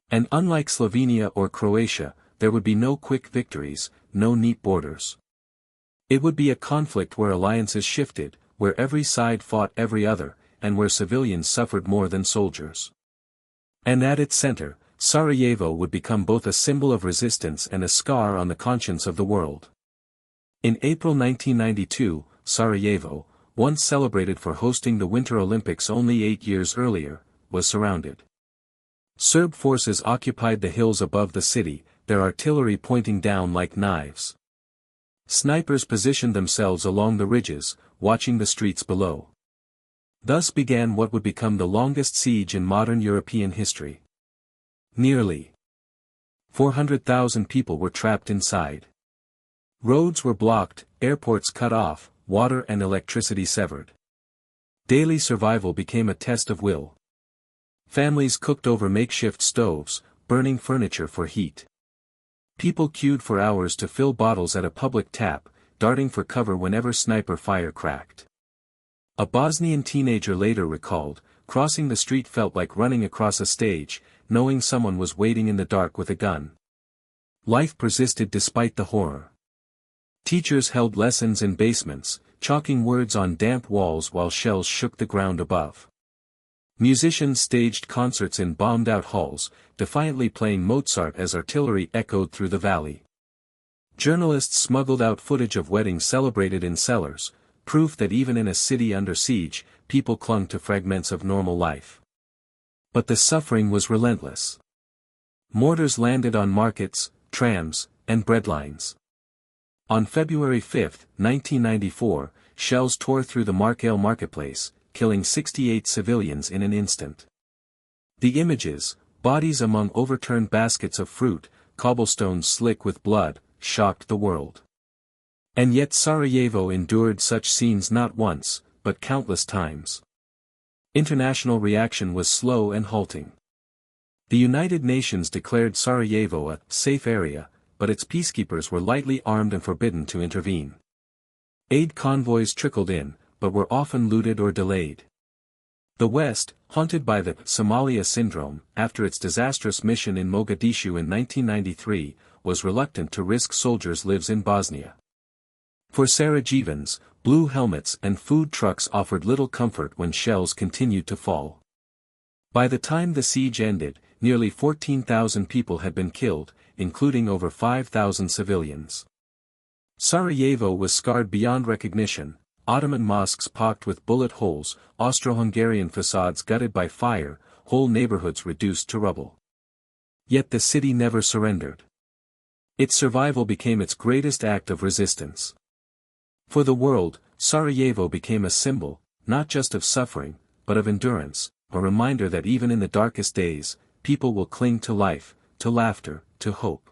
[SPEAKER 1] And unlike Slovenia or Croatia, there would be no quick victories, no neat borders. It would be a conflict where alliances shifted, where every side fought every other, and where civilians suffered more than soldiers. And at its center, Sarajevo would become both a symbol of resistance and a scar on the conscience of the world. In April 1992, Sarajevo, once celebrated for hosting the Winter Olympics only 8 years earlier, was surrounded. Serb forces occupied the hills above the city, their artillery pointing down like knives. Snipers positioned themselves along the ridges, watching the streets below. Thus began what would become the longest siege in modern European history. Nearly 400,000 people were trapped inside. Roads were blocked, airports cut off, water and electricity severed. Daily survival became a test of will. Families cooked over makeshift stoves, burning furniture for heat. People queued for hours to fill bottles at a public tap, darting for cover whenever sniper fire cracked. A Bosnian teenager later recalled, crossing the street felt like running across a stage, knowing someone was waiting in the dark with a gun. Life persisted despite the horror. Teachers held lessons in basements, chalking words on damp walls while shells shook the ground above. Musicians staged concerts in bombed-out halls, defiantly playing Mozart as artillery echoed through the valley. Journalists smuggled out footage of weddings celebrated in cellars, proof that even in a city under siege, people clung to fragments of normal life. But the suffering was relentless. Mortars landed on markets, trams, and breadlines. On February 5, 1994, shells tore through the Markale marketplace, killing 68 civilians in an instant. The images, bodies among overturned baskets of fruit, cobblestones slick with blood, shocked the world. And yet Sarajevo endured such scenes not once, but countless times. International reaction was slow and halting. The United Nations declared Sarajevo a safe area, but its peacekeepers were lightly armed and forbidden to intervene. Aid convoys trickled in, but were often looted or delayed. The West, haunted by the Somalia syndrome, after its disastrous mission in Mogadishu in 1993, was reluctant to risk soldiers' lives in Bosnia. For Sarajevans, blue helmets and food trucks offered little comfort when shells continued to fall. By the time the siege ended, nearly 14,000 people had been killed, including over 5,000 civilians. Sarajevo was scarred beyond recognition, Ottoman mosques pocked with bullet holes, Austro-Hungarian facades gutted by fire, whole neighborhoods reduced to rubble. Yet the city never surrendered. Its survival became its greatest act of resistance. For the world, Sarajevo became a symbol, not just of suffering, but of endurance, a reminder that even in the darkest days, people will cling to life, to laughter, to hope.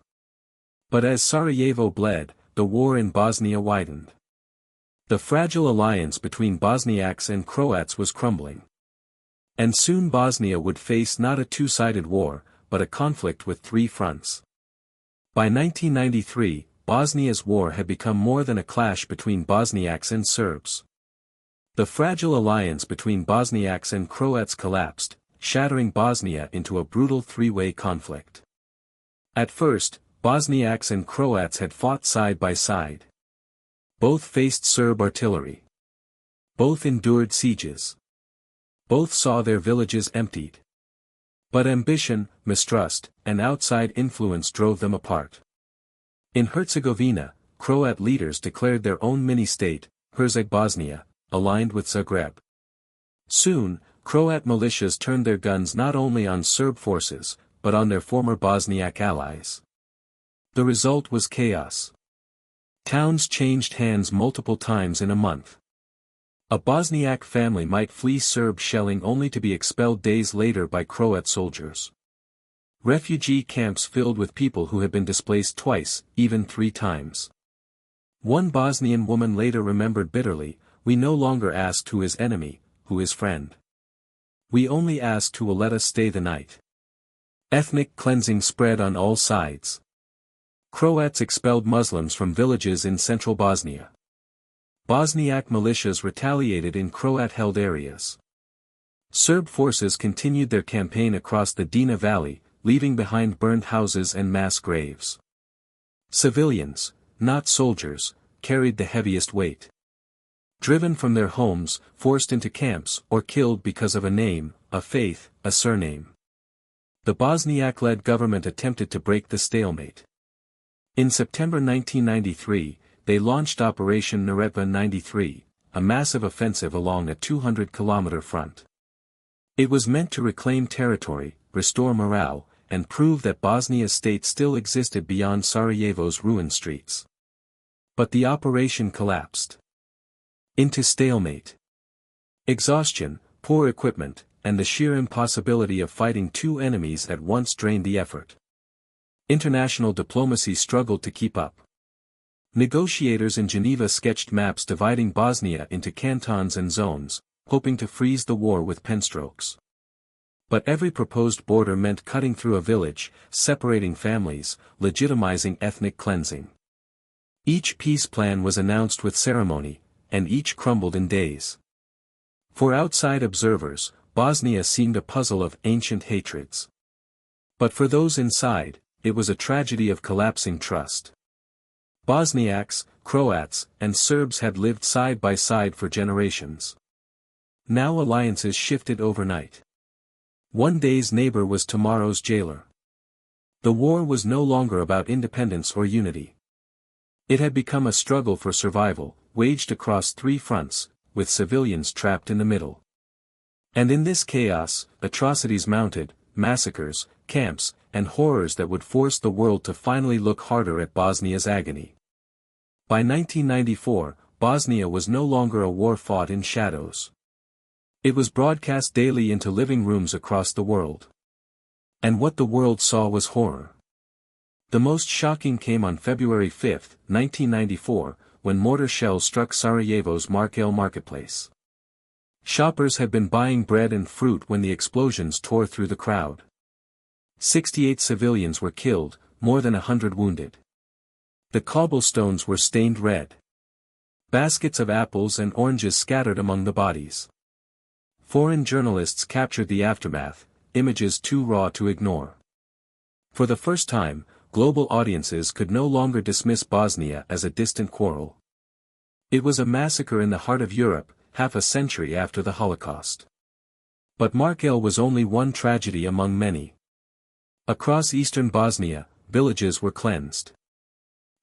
[SPEAKER 1] But as Sarajevo bled, the war in Bosnia widened. The fragile alliance between Bosniaks and Croats was crumbling. And soon Bosnia would face not a two-sided war, but a conflict with three fronts. By 1993, Bosnia's war had become more than a clash between Bosniaks and Serbs. The fragile alliance between Bosniaks and Croats collapsed, shattering Bosnia into a brutal three-way conflict. At first, Bosniaks and Croats had fought side by side. Both faced Serb artillery. Both endured sieges. Both saw their villages emptied. But ambition, mistrust, and outside influence drove them apart. In Herzegovina, Croat leaders declared their own mini-state, Herzegovina, aligned with Zagreb. Soon, Croat militias turned their guns not only on Serb forces, but on their former Bosniak allies. The result was chaos. Towns changed hands multiple times in a month. A Bosniak family might flee Serb shelling only to be expelled days later by Croat soldiers. Refugee camps filled with people who had been displaced twice, even 3 times. One Bosnian woman later remembered bitterly, "We no longer asked who is enemy, who is friend. We only asked who will let us stay the night." Ethnic cleansing spread on all sides. Croats expelled Muslims from villages in central Bosnia. Bosniak militias retaliated in Croat-held areas. Serb forces continued their campaign across the Drina Valley, leaving behind burned houses and mass graves. Civilians, not soldiers, carried the heaviest weight. Driven from their homes, forced into camps, or killed because of a name, a faith, a surname. The Bosniak-led government attempted to break the stalemate. In September 1993, they launched Operation Neretva 93, a massive offensive along a 200-kilometer front. It was meant to reclaim territory, restore morale, and prove that Bosnia's state still existed beyond Sarajevo's ruined streets. But the operation collapsed. Into stalemate. Exhaustion, poor equipment, and the sheer impossibility of fighting two enemies at once drained the effort. International diplomacy struggled to keep up. Negotiators in Geneva sketched maps dividing Bosnia into cantons and zones, hoping to freeze the war with penstrokes. But every proposed border meant cutting through a village, separating families, legitimizing ethnic cleansing. Each peace plan was announced with ceremony, and each crumbled in days. For outside observers, Bosnia seemed a puzzle of ancient hatreds. But for those inside, it was a tragedy of collapsing trust. Bosniaks, Croats, and Serbs had lived side by side for generations. Now alliances shifted overnight. One day's neighbor was tomorrow's jailer. The war was no longer about independence or unity. It had become a struggle for survival, waged across 3 fronts, with civilians trapped in the middle. And in this chaos, atrocities mounted, massacres, camps, and horrors that would force the world to finally look harder at Bosnia's agony. By 1994, Bosnia was no longer a war fought in shadows. It was broadcast daily into living rooms across the world. And what the world saw was horror. The most shocking came on February 5, 1994, when mortar shells struck Sarajevo's Markel marketplace. Shoppers had been buying bread and fruit when the explosions tore through the crowd. 68 civilians were killed, more than 100 wounded. The cobblestones were stained red. Baskets of apples and oranges scattered among the bodies. Foreign journalists captured the aftermath, images too raw to ignore. For the first time, global audiences could no longer dismiss Bosnia as a distant quarrel. It was a massacre in the heart of Europe, half a century after the Holocaust. But Markel was only one tragedy among many. Across eastern Bosnia, villages were cleansed.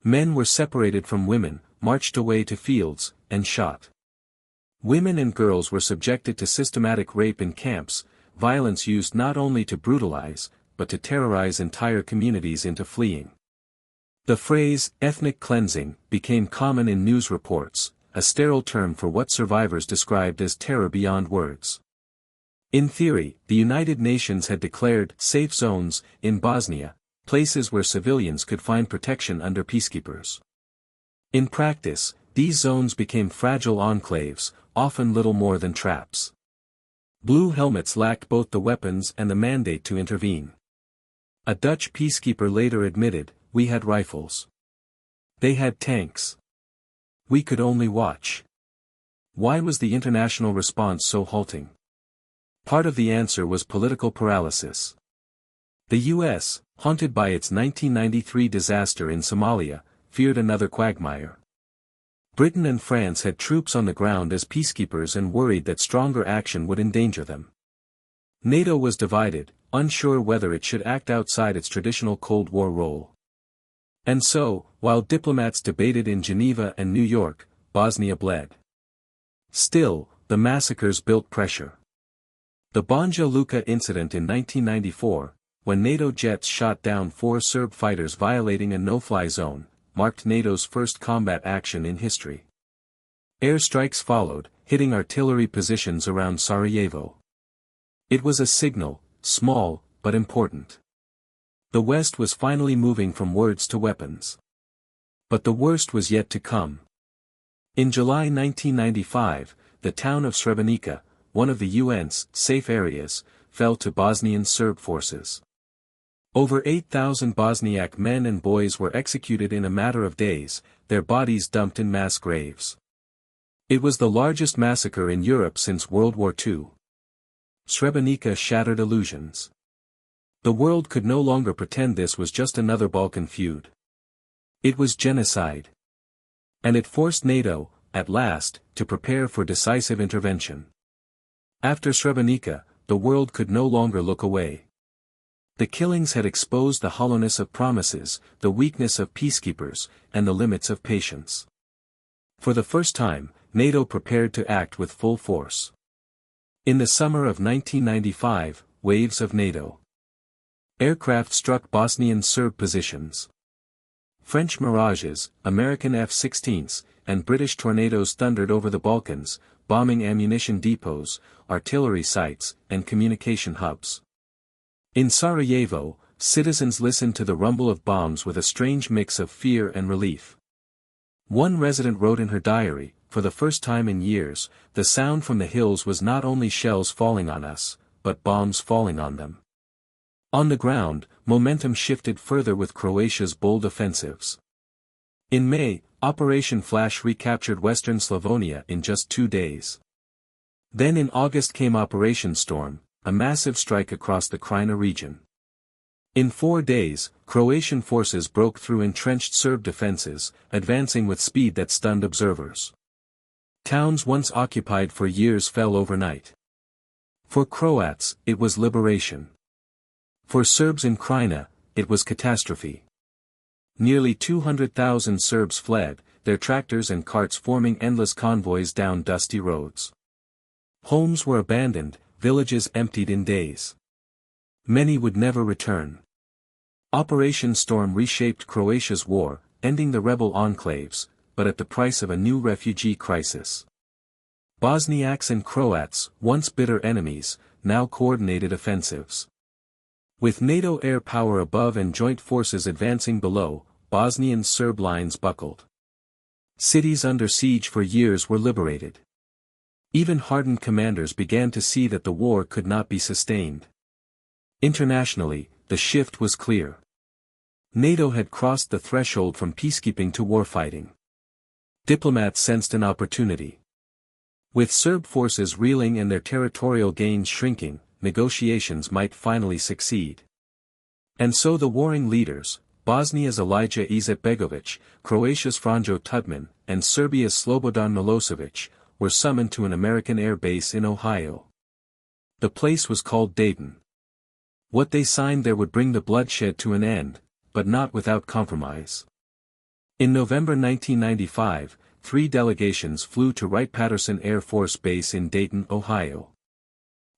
[SPEAKER 1] Men were separated from women, marched away to fields, and shot. Women and girls were subjected to systematic rape in camps, violence used not only to brutalize, but to terrorize entire communities into fleeing. The phrase, ethnic cleansing, became common in news reports, a sterile term for what survivors described as terror beyond words. In theory, the United Nations had declared safe zones in Bosnia, places where civilians could find protection under peacekeepers. In practice, these zones became fragile enclaves, often little more than traps. Blue helmets lacked both the weapons and the mandate to intervene. A Dutch peacekeeper later admitted, "We had rifles. They had tanks. We could only watch." Why was the international response so halting? Part of the answer was political paralysis. The U.S., haunted by its 1993 disaster in Somalia, feared another quagmire. Britain and France had troops on the ground as peacekeepers and worried that stronger action would endanger them. NATO was divided, unsure whether it should act outside its traditional Cold War role. And so, while diplomats debated in Geneva and New York, Bosnia bled. Still, the massacres built pressure. The Banja Luka incident in 1994, when NATO jets shot down 4 Serb fighters violating a no-fly zone, marked NATO's first combat action in history. Airstrikes followed, hitting artillery positions around Sarajevo. It was a signal, small, but important. The West was finally moving from words to weapons. But the worst was yet to come. In July 1995, the town of Srebrenica, one of the UN's safe areas, fell to Bosnian Serb forces. Over 8,000 Bosniak men and boys were executed in a matter of days, their bodies dumped in mass graves. It was the largest massacre in Europe since World War II. Srebrenica shattered illusions. The world could no longer pretend this was just another Balkan feud. It was genocide. And it forced NATO, at last, to prepare for decisive intervention. After Srebrenica, the world could no longer look away. The killings had exposed the hollowness of promises, the weakness of peacekeepers, and the limits of patience. For the first time, NATO prepared to act with full force. In the summer of 1995, waves of NATO aircraft struck Bosnian Serb positions. French Mirages, American F-16s, and British Tornadoes thundered over the Balkans, bombing ammunition depots, artillery sites, and communication hubs. In Sarajevo, citizens listened to the rumble of bombs with a strange mix of fear and relief. One resident wrote in her diary, "For the first time in years, the sound from the hills was not only shells falling on us, but bombs falling on them." On the ground, momentum shifted further with Croatia's bold offensives. In May, Operation Flash recaptured western Slavonia in just 2 days. Then in August came Operation Storm, a massive strike across the Krajina region. In 4 days, Croatian forces broke through entrenched Serb defenses, advancing with speed that stunned observers. Towns once occupied for years fell overnight. For Croats, it was liberation. For Serbs in Krajina, it was catastrophe. Nearly 200,000 Serbs fled, their tractors and carts forming endless convoys down dusty roads. Homes were abandoned, villages emptied in days. Many would never return. Operation Storm reshaped Croatia's war, ending the rebel enclaves, but at the price of a new refugee crisis. Bosniaks and Croats, once bitter enemies, now coordinated offensives. With NATO air power above and joint forces advancing below, Bosnian Serb lines buckled. Cities under siege for years were liberated. Even hardened commanders began to see that the war could not be sustained. Internationally, the shift was clear. NATO had crossed the threshold from peacekeeping to warfighting. Diplomats sensed an opportunity. With Serb forces reeling and their territorial gains shrinking, negotiations might finally succeed. And so the warring leaders, Bosnia's Alija Izetbegović, Croatia's Franjo Tudman, and Serbia's Slobodan Milosevic, were summoned to an American air base in Ohio. The place was called Dayton. What they signed there would bring the bloodshed to an end, but not without compromise. In November 1995, 3 delegations flew to Wright-Patterson Air Force Base in Dayton, Ohio.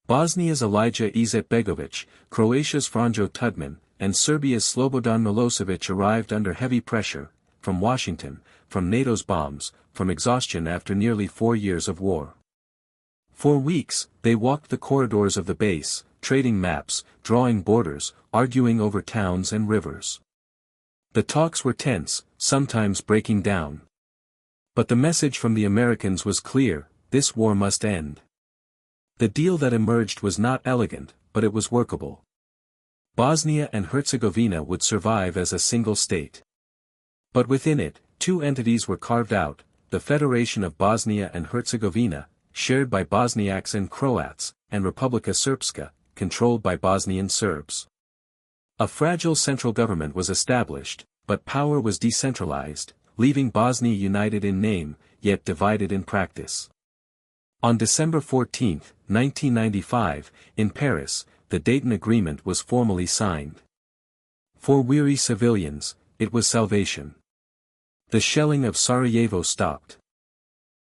[SPEAKER 1] Bosnia's Alija Izetbegović, Croatia's Franjo Tudman, and Serbia's Slobodan Milosevic arrived under heavy pressure, from Washington, from NATO's bombs, from exhaustion after nearly 4 years of war. For weeks, they walked the corridors of the base, trading maps, drawing borders, arguing over towns and rivers. The talks were tense, sometimes breaking down. But the message from the Americans was clear: this war must end. The deal that emerged was not elegant, but it was workable. Bosnia and Herzegovina would survive as a single state. But within it, 2 entities were carved out: the Federation of Bosnia and Herzegovina, shared by Bosniaks and Croats, and Republika Srpska, controlled by Bosnian Serbs. A fragile central government was established, but power was decentralized, leaving Bosnia united in name, yet divided in practice. On December 14, 1995, in Paris, the Dayton Agreement was formally signed. For weary civilians, it was salvation. The shelling of Sarajevo stopped.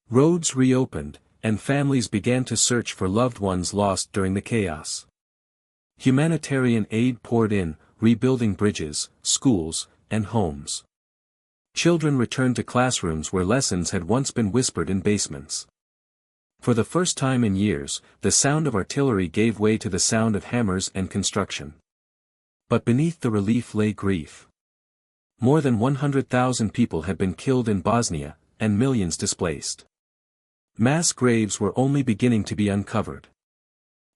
[SPEAKER 1] Roads reopened, and families began to search for loved ones lost during the chaos. Humanitarian aid poured in, rebuilding bridges, schools, and homes. Children returned to classrooms where lessons had once been whispered in basements. For the first time in years, the sound of artillery gave way to the sound of hammers and construction. But beneath the relief lay grief. More than 100,000 people had been killed in Bosnia, and millions displaced. Mass graves were only beginning to be uncovered.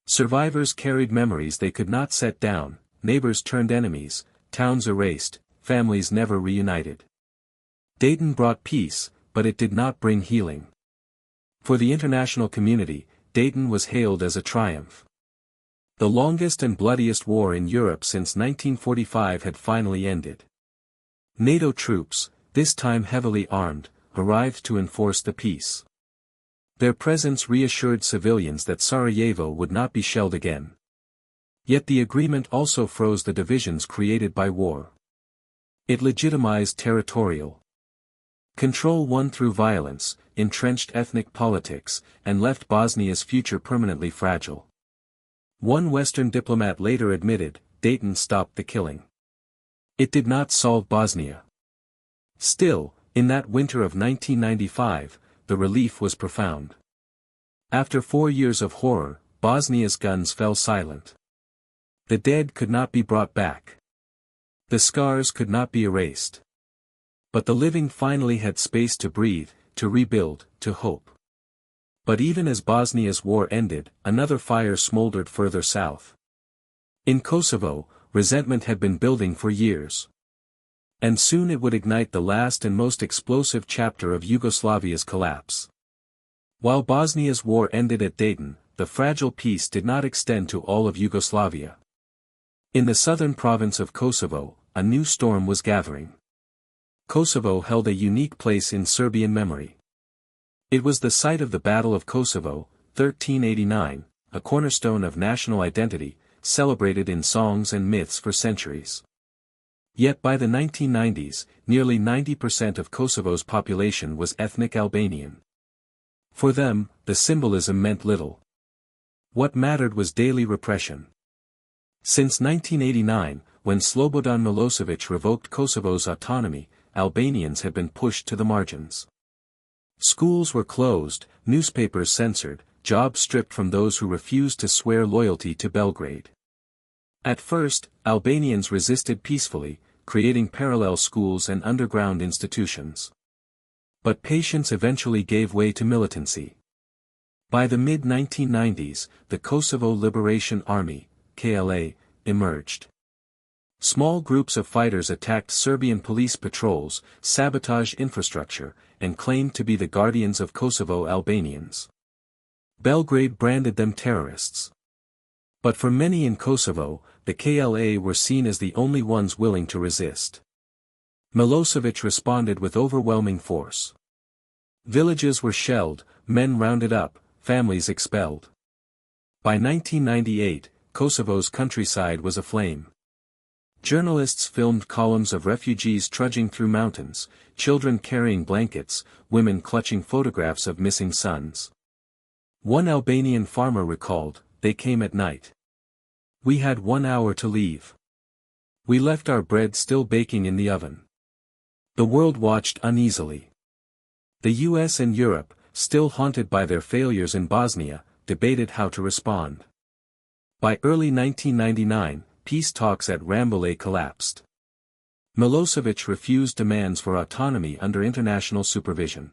[SPEAKER 1] Survivors carried memories they could not set down: neighbors turned enemies, towns erased, families never reunited. Dayton brought peace, but it did not bring healing. For the international community, Dayton was hailed as a triumph. The longest and bloodiest war in Europe since 1945 had finally ended. NATO troops, this time heavily armed, arrived to enforce the peace. Their presence reassured civilians that Sarajevo would not be shelled again. Yet the agreement also froze the divisions created by war. It legitimized territorial control won through violence, entrenched ethnic politics, and left Bosnia's future permanently fragile. One Western diplomat later admitted, Dayton stopped the killing. It did not solve Bosnia. Still, in that winter of 1995, the relief was profound. After 4 years of horror, Bosnia's guns fell silent. The dead could not be brought back. The scars could not be erased. But the living finally had space to breathe, to rebuild, to hope. But even as Bosnia's war ended, another fire smoldered further south. In Kosovo, resentment had been building for years. And soon it would ignite the last and most explosive chapter of Yugoslavia's collapse. While Bosnia's war ended at Dayton, the fragile peace did not extend to all of Yugoslavia. In the southern province of Kosovo, a new storm was gathering. Kosovo held a unique place in Serbian memory. It was the site of the Battle of Kosovo, 1389, a cornerstone of national identity, celebrated in songs and myths for centuries. Yet by the 1990s, nearly 90% of Kosovo's population was ethnic Albanian. For them, the symbolism meant little. What mattered was daily repression. Since 1989, when Slobodan Milosevic revoked Kosovo's autonomy, Albanians had been pushed to the margins. Schools were closed, newspapers censored, jobs stripped from those who refused to swear loyalty to Belgrade. At first, Albanians resisted peacefully, creating parallel schools and underground institutions. But patience eventually gave way to militancy. By the mid-1990s, the Kosovo Liberation Army, KLA, emerged. Small groups of fighters attacked Serbian police patrols, sabotaged infrastructure, and claimed to be the guardians of Kosovo Albanians. Belgrade branded them terrorists. But for many in Kosovo, the KLA were seen as the only ones willing to resist. Milosevic responded with overwhelming force. Villages were shelled, men rounded up, families expelled. By 1998, Kosovo's countryside was aflame. Journalists filmed columns of refugees trudging through mountains, children carrying blankets, women clutching photographs of missing sons. One Albanian farmer recalled, "They came at night. We had 1 hour to leave. We left our bread still baking in the oven." The world watched uneasily. The US and Europe, still haunted by their failures in Bosnia, debated how to respond. By early 1999, peace talks at Rambouillet collapsed. Milosevic refused demands for autonomy under international supervision.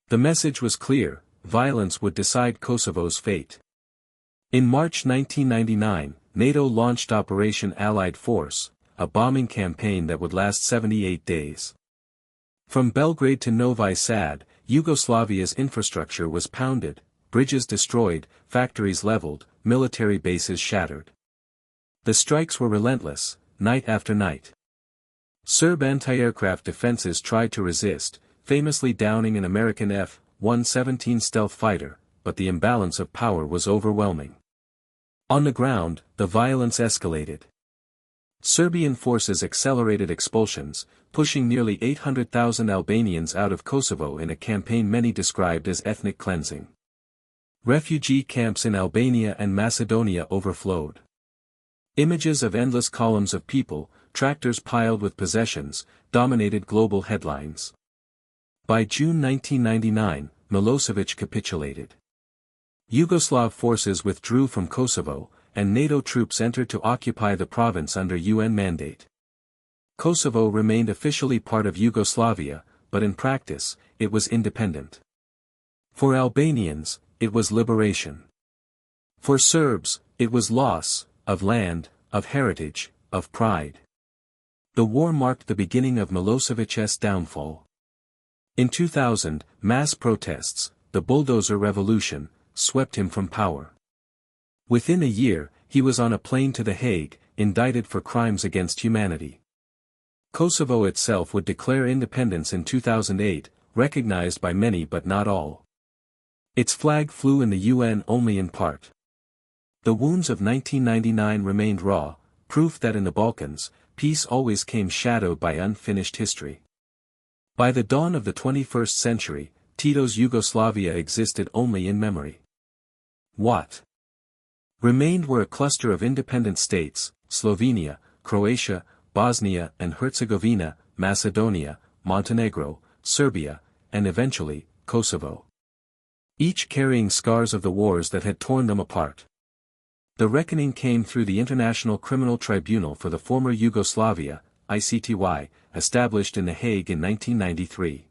[SPEAKER 1] The message was clear: violence would decide Kosovo's fate. In March 1999, NATO launched Operation Allied Force, a bombing campaign that would last 78 days. From Belgrade to Novi Sad, Yugoslavia's infrastructure was pounded, bridges destroyed, factories leveled, military bases shattered. The strikes were relentless, night after night. Serb anti-aircraft defenses tried to resist, famously downing an American F-117 stealth fighter, but the imbalance of power was overwhelming. On the ground, the violence escalated. Serbian forces accelerated expulsions, pushing nearly 800,000 Albanians out of Kosovo in a campaign many described as ethnic cleansing. Refugee camps in Albania and Macedonia overflowed. Images of endless columns of people, tractors piled with possessions, dominated global headlines. By June 1999, Milosevic capitulated. Yugoslav forces withdrew from Kosovo, and NATO troops entered to occupy the province under UN mandate. Kosovo remained officially part of Yugoslavia, but in practice, it was independent. For Albanians, it was liberation. For Serbs, it was loss of land, of heritage, of pride. The war marked the beginning of Milosevic's downfall. In 2000, mass protests, the bulldozer revolution, swept him from power. Within a year, he was on a plane to The Hague, indicted for crimes against humanity. Kosovo itself would declare independence in 2008, recognized by many but not all. Its flag flew in the UN only in part. The wounds of 1999 remained raw, proof that in the Balkans, peace always came shadowed by unfinished history. By the dawn of the 21st century, Tito's Yugoslavia existed only in memory. What remained were a cluster of independent states: Slovenia, Croatia, Bosnia and Herzegovina, Macedonia, Montenegro, Serbia, and eventually, Kosovo. Each carrying scars of the wars that had torn them apart. The reckoning came through the International Criminal Tribunal for the former Yugoslavia, ICTY, established in The Hague in 1993.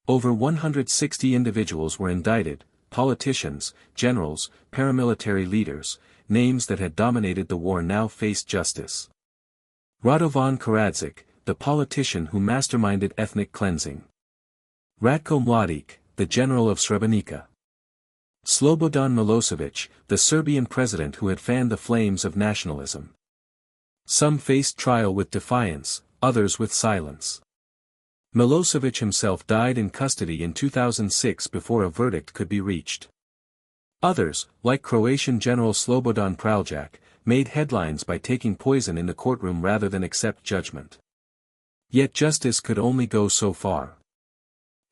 [SPEAKER 1] Over 160 individuals were indicted: politicians, generals, paramilitary leaders, names that had dominated the war now faced justice. Radovan Karadzic, the politician who masterminded ethnic cleansing. Ratko Mladic, the general of Srebrenica. Slobodan Milosevic, the Serbian president who had fanned the flames of nationalism. Some faced trial with defiance, others with silence. Milosevic himself died in custody in 2006 before a verdict could be reached. Others, like Croatian General Slobodan Praljak, made headlines by taking poison in the courtroom rather than accept judgment. Yet justice could only go so far.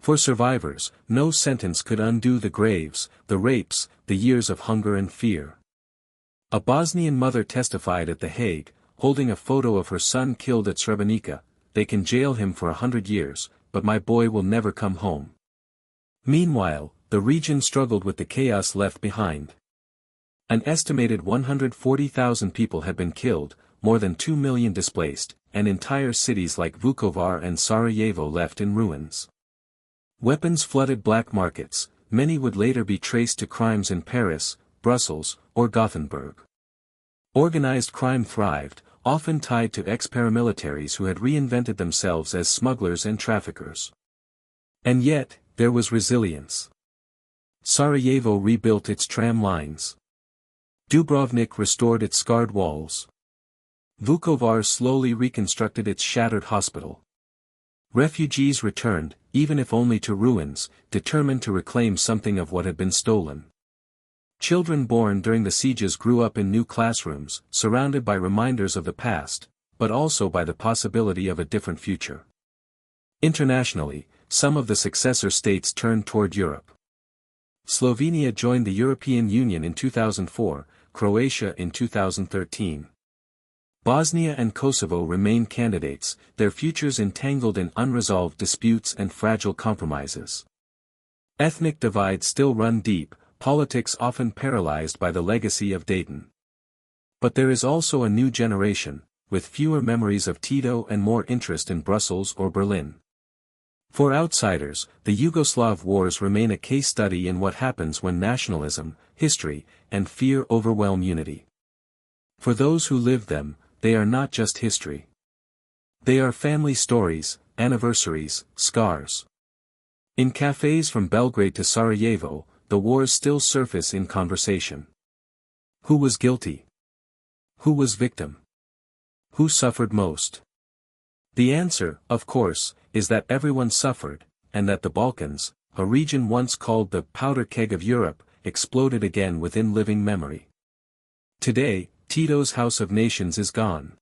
[SPEAKER 1] For survivors, no sentence could undo the graves, the rapes, the years of hunger and fear. A Bosnian mother testified at The Hague, holding a photo of her son killed at Srebrenica. "They can jail him for 100 years, but my boy will never come home." Meanwhile, the region struggled with the chaos left behind. An estimated 140,000 people had been killed, more than 2 million displaced, and entire cities like Vukovar and Sarajevo left in ruins. Weapons flooded black markets, many would later be traced to crimes in Paris, Brussels, or Gothenburg. Organized crime thrived, often tied to ex-paramilitaries who had reinvented themselves as smugglers and traffickers. And yet, there was resilience. Sarajevo rebuilt its tram lines. Dubrovnik restored its scarred walls. Vukovar slowly reconstructed its shattered hospital. Refugees returned, even if only to ruins, determined to reclaim something of what had been stolen. Children born during the sieges grew up in new classrooms, surrounded by reminders of the past, but also by the possibility of a different future. Internationally, some of the successor states turned toward Europe. Slovenia joined the European Union in 2004, Croatia in 2013. Bosnia and Kosovo remain candidates, their futures entangled in unresolved disputes and fragile compromises. Ethnic divides still run deep, politics often paralyzed by the legacy of Dayton. But there is also a new generation, with fewer memories of Tito and more interest in Brussels or Berlin. For outsiders, the Yugoslav wars remain a case study in what happens when nationalism, history, and fear overwhelm unity. For those who lived them, they are not just history. They are family stories, anniversaries, scars. In cafes from Belgrade to Sarajevo, the wars still surface in conversation. Who was guilty? Who was victim? Who suffered most? The answer, of course, is that everyone suffered, and that the Balkans, a region once called the powder keg of Europe, exploded again within living memory. Today, Tito's House of Nations is gone.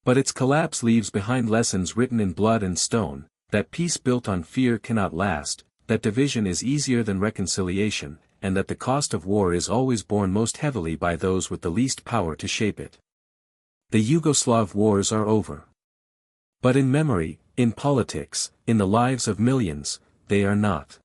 [SPEAKER 1] But its collapse leaves behind lessons written in blood and stone, that peace built on fear cannot last, that division is easier than reconciliation, and that the cost of war is always borne most heavily by those with the least power to shape it. The Yugoslav wars are over. But in memory, in politics, in the lives of millions, they are not.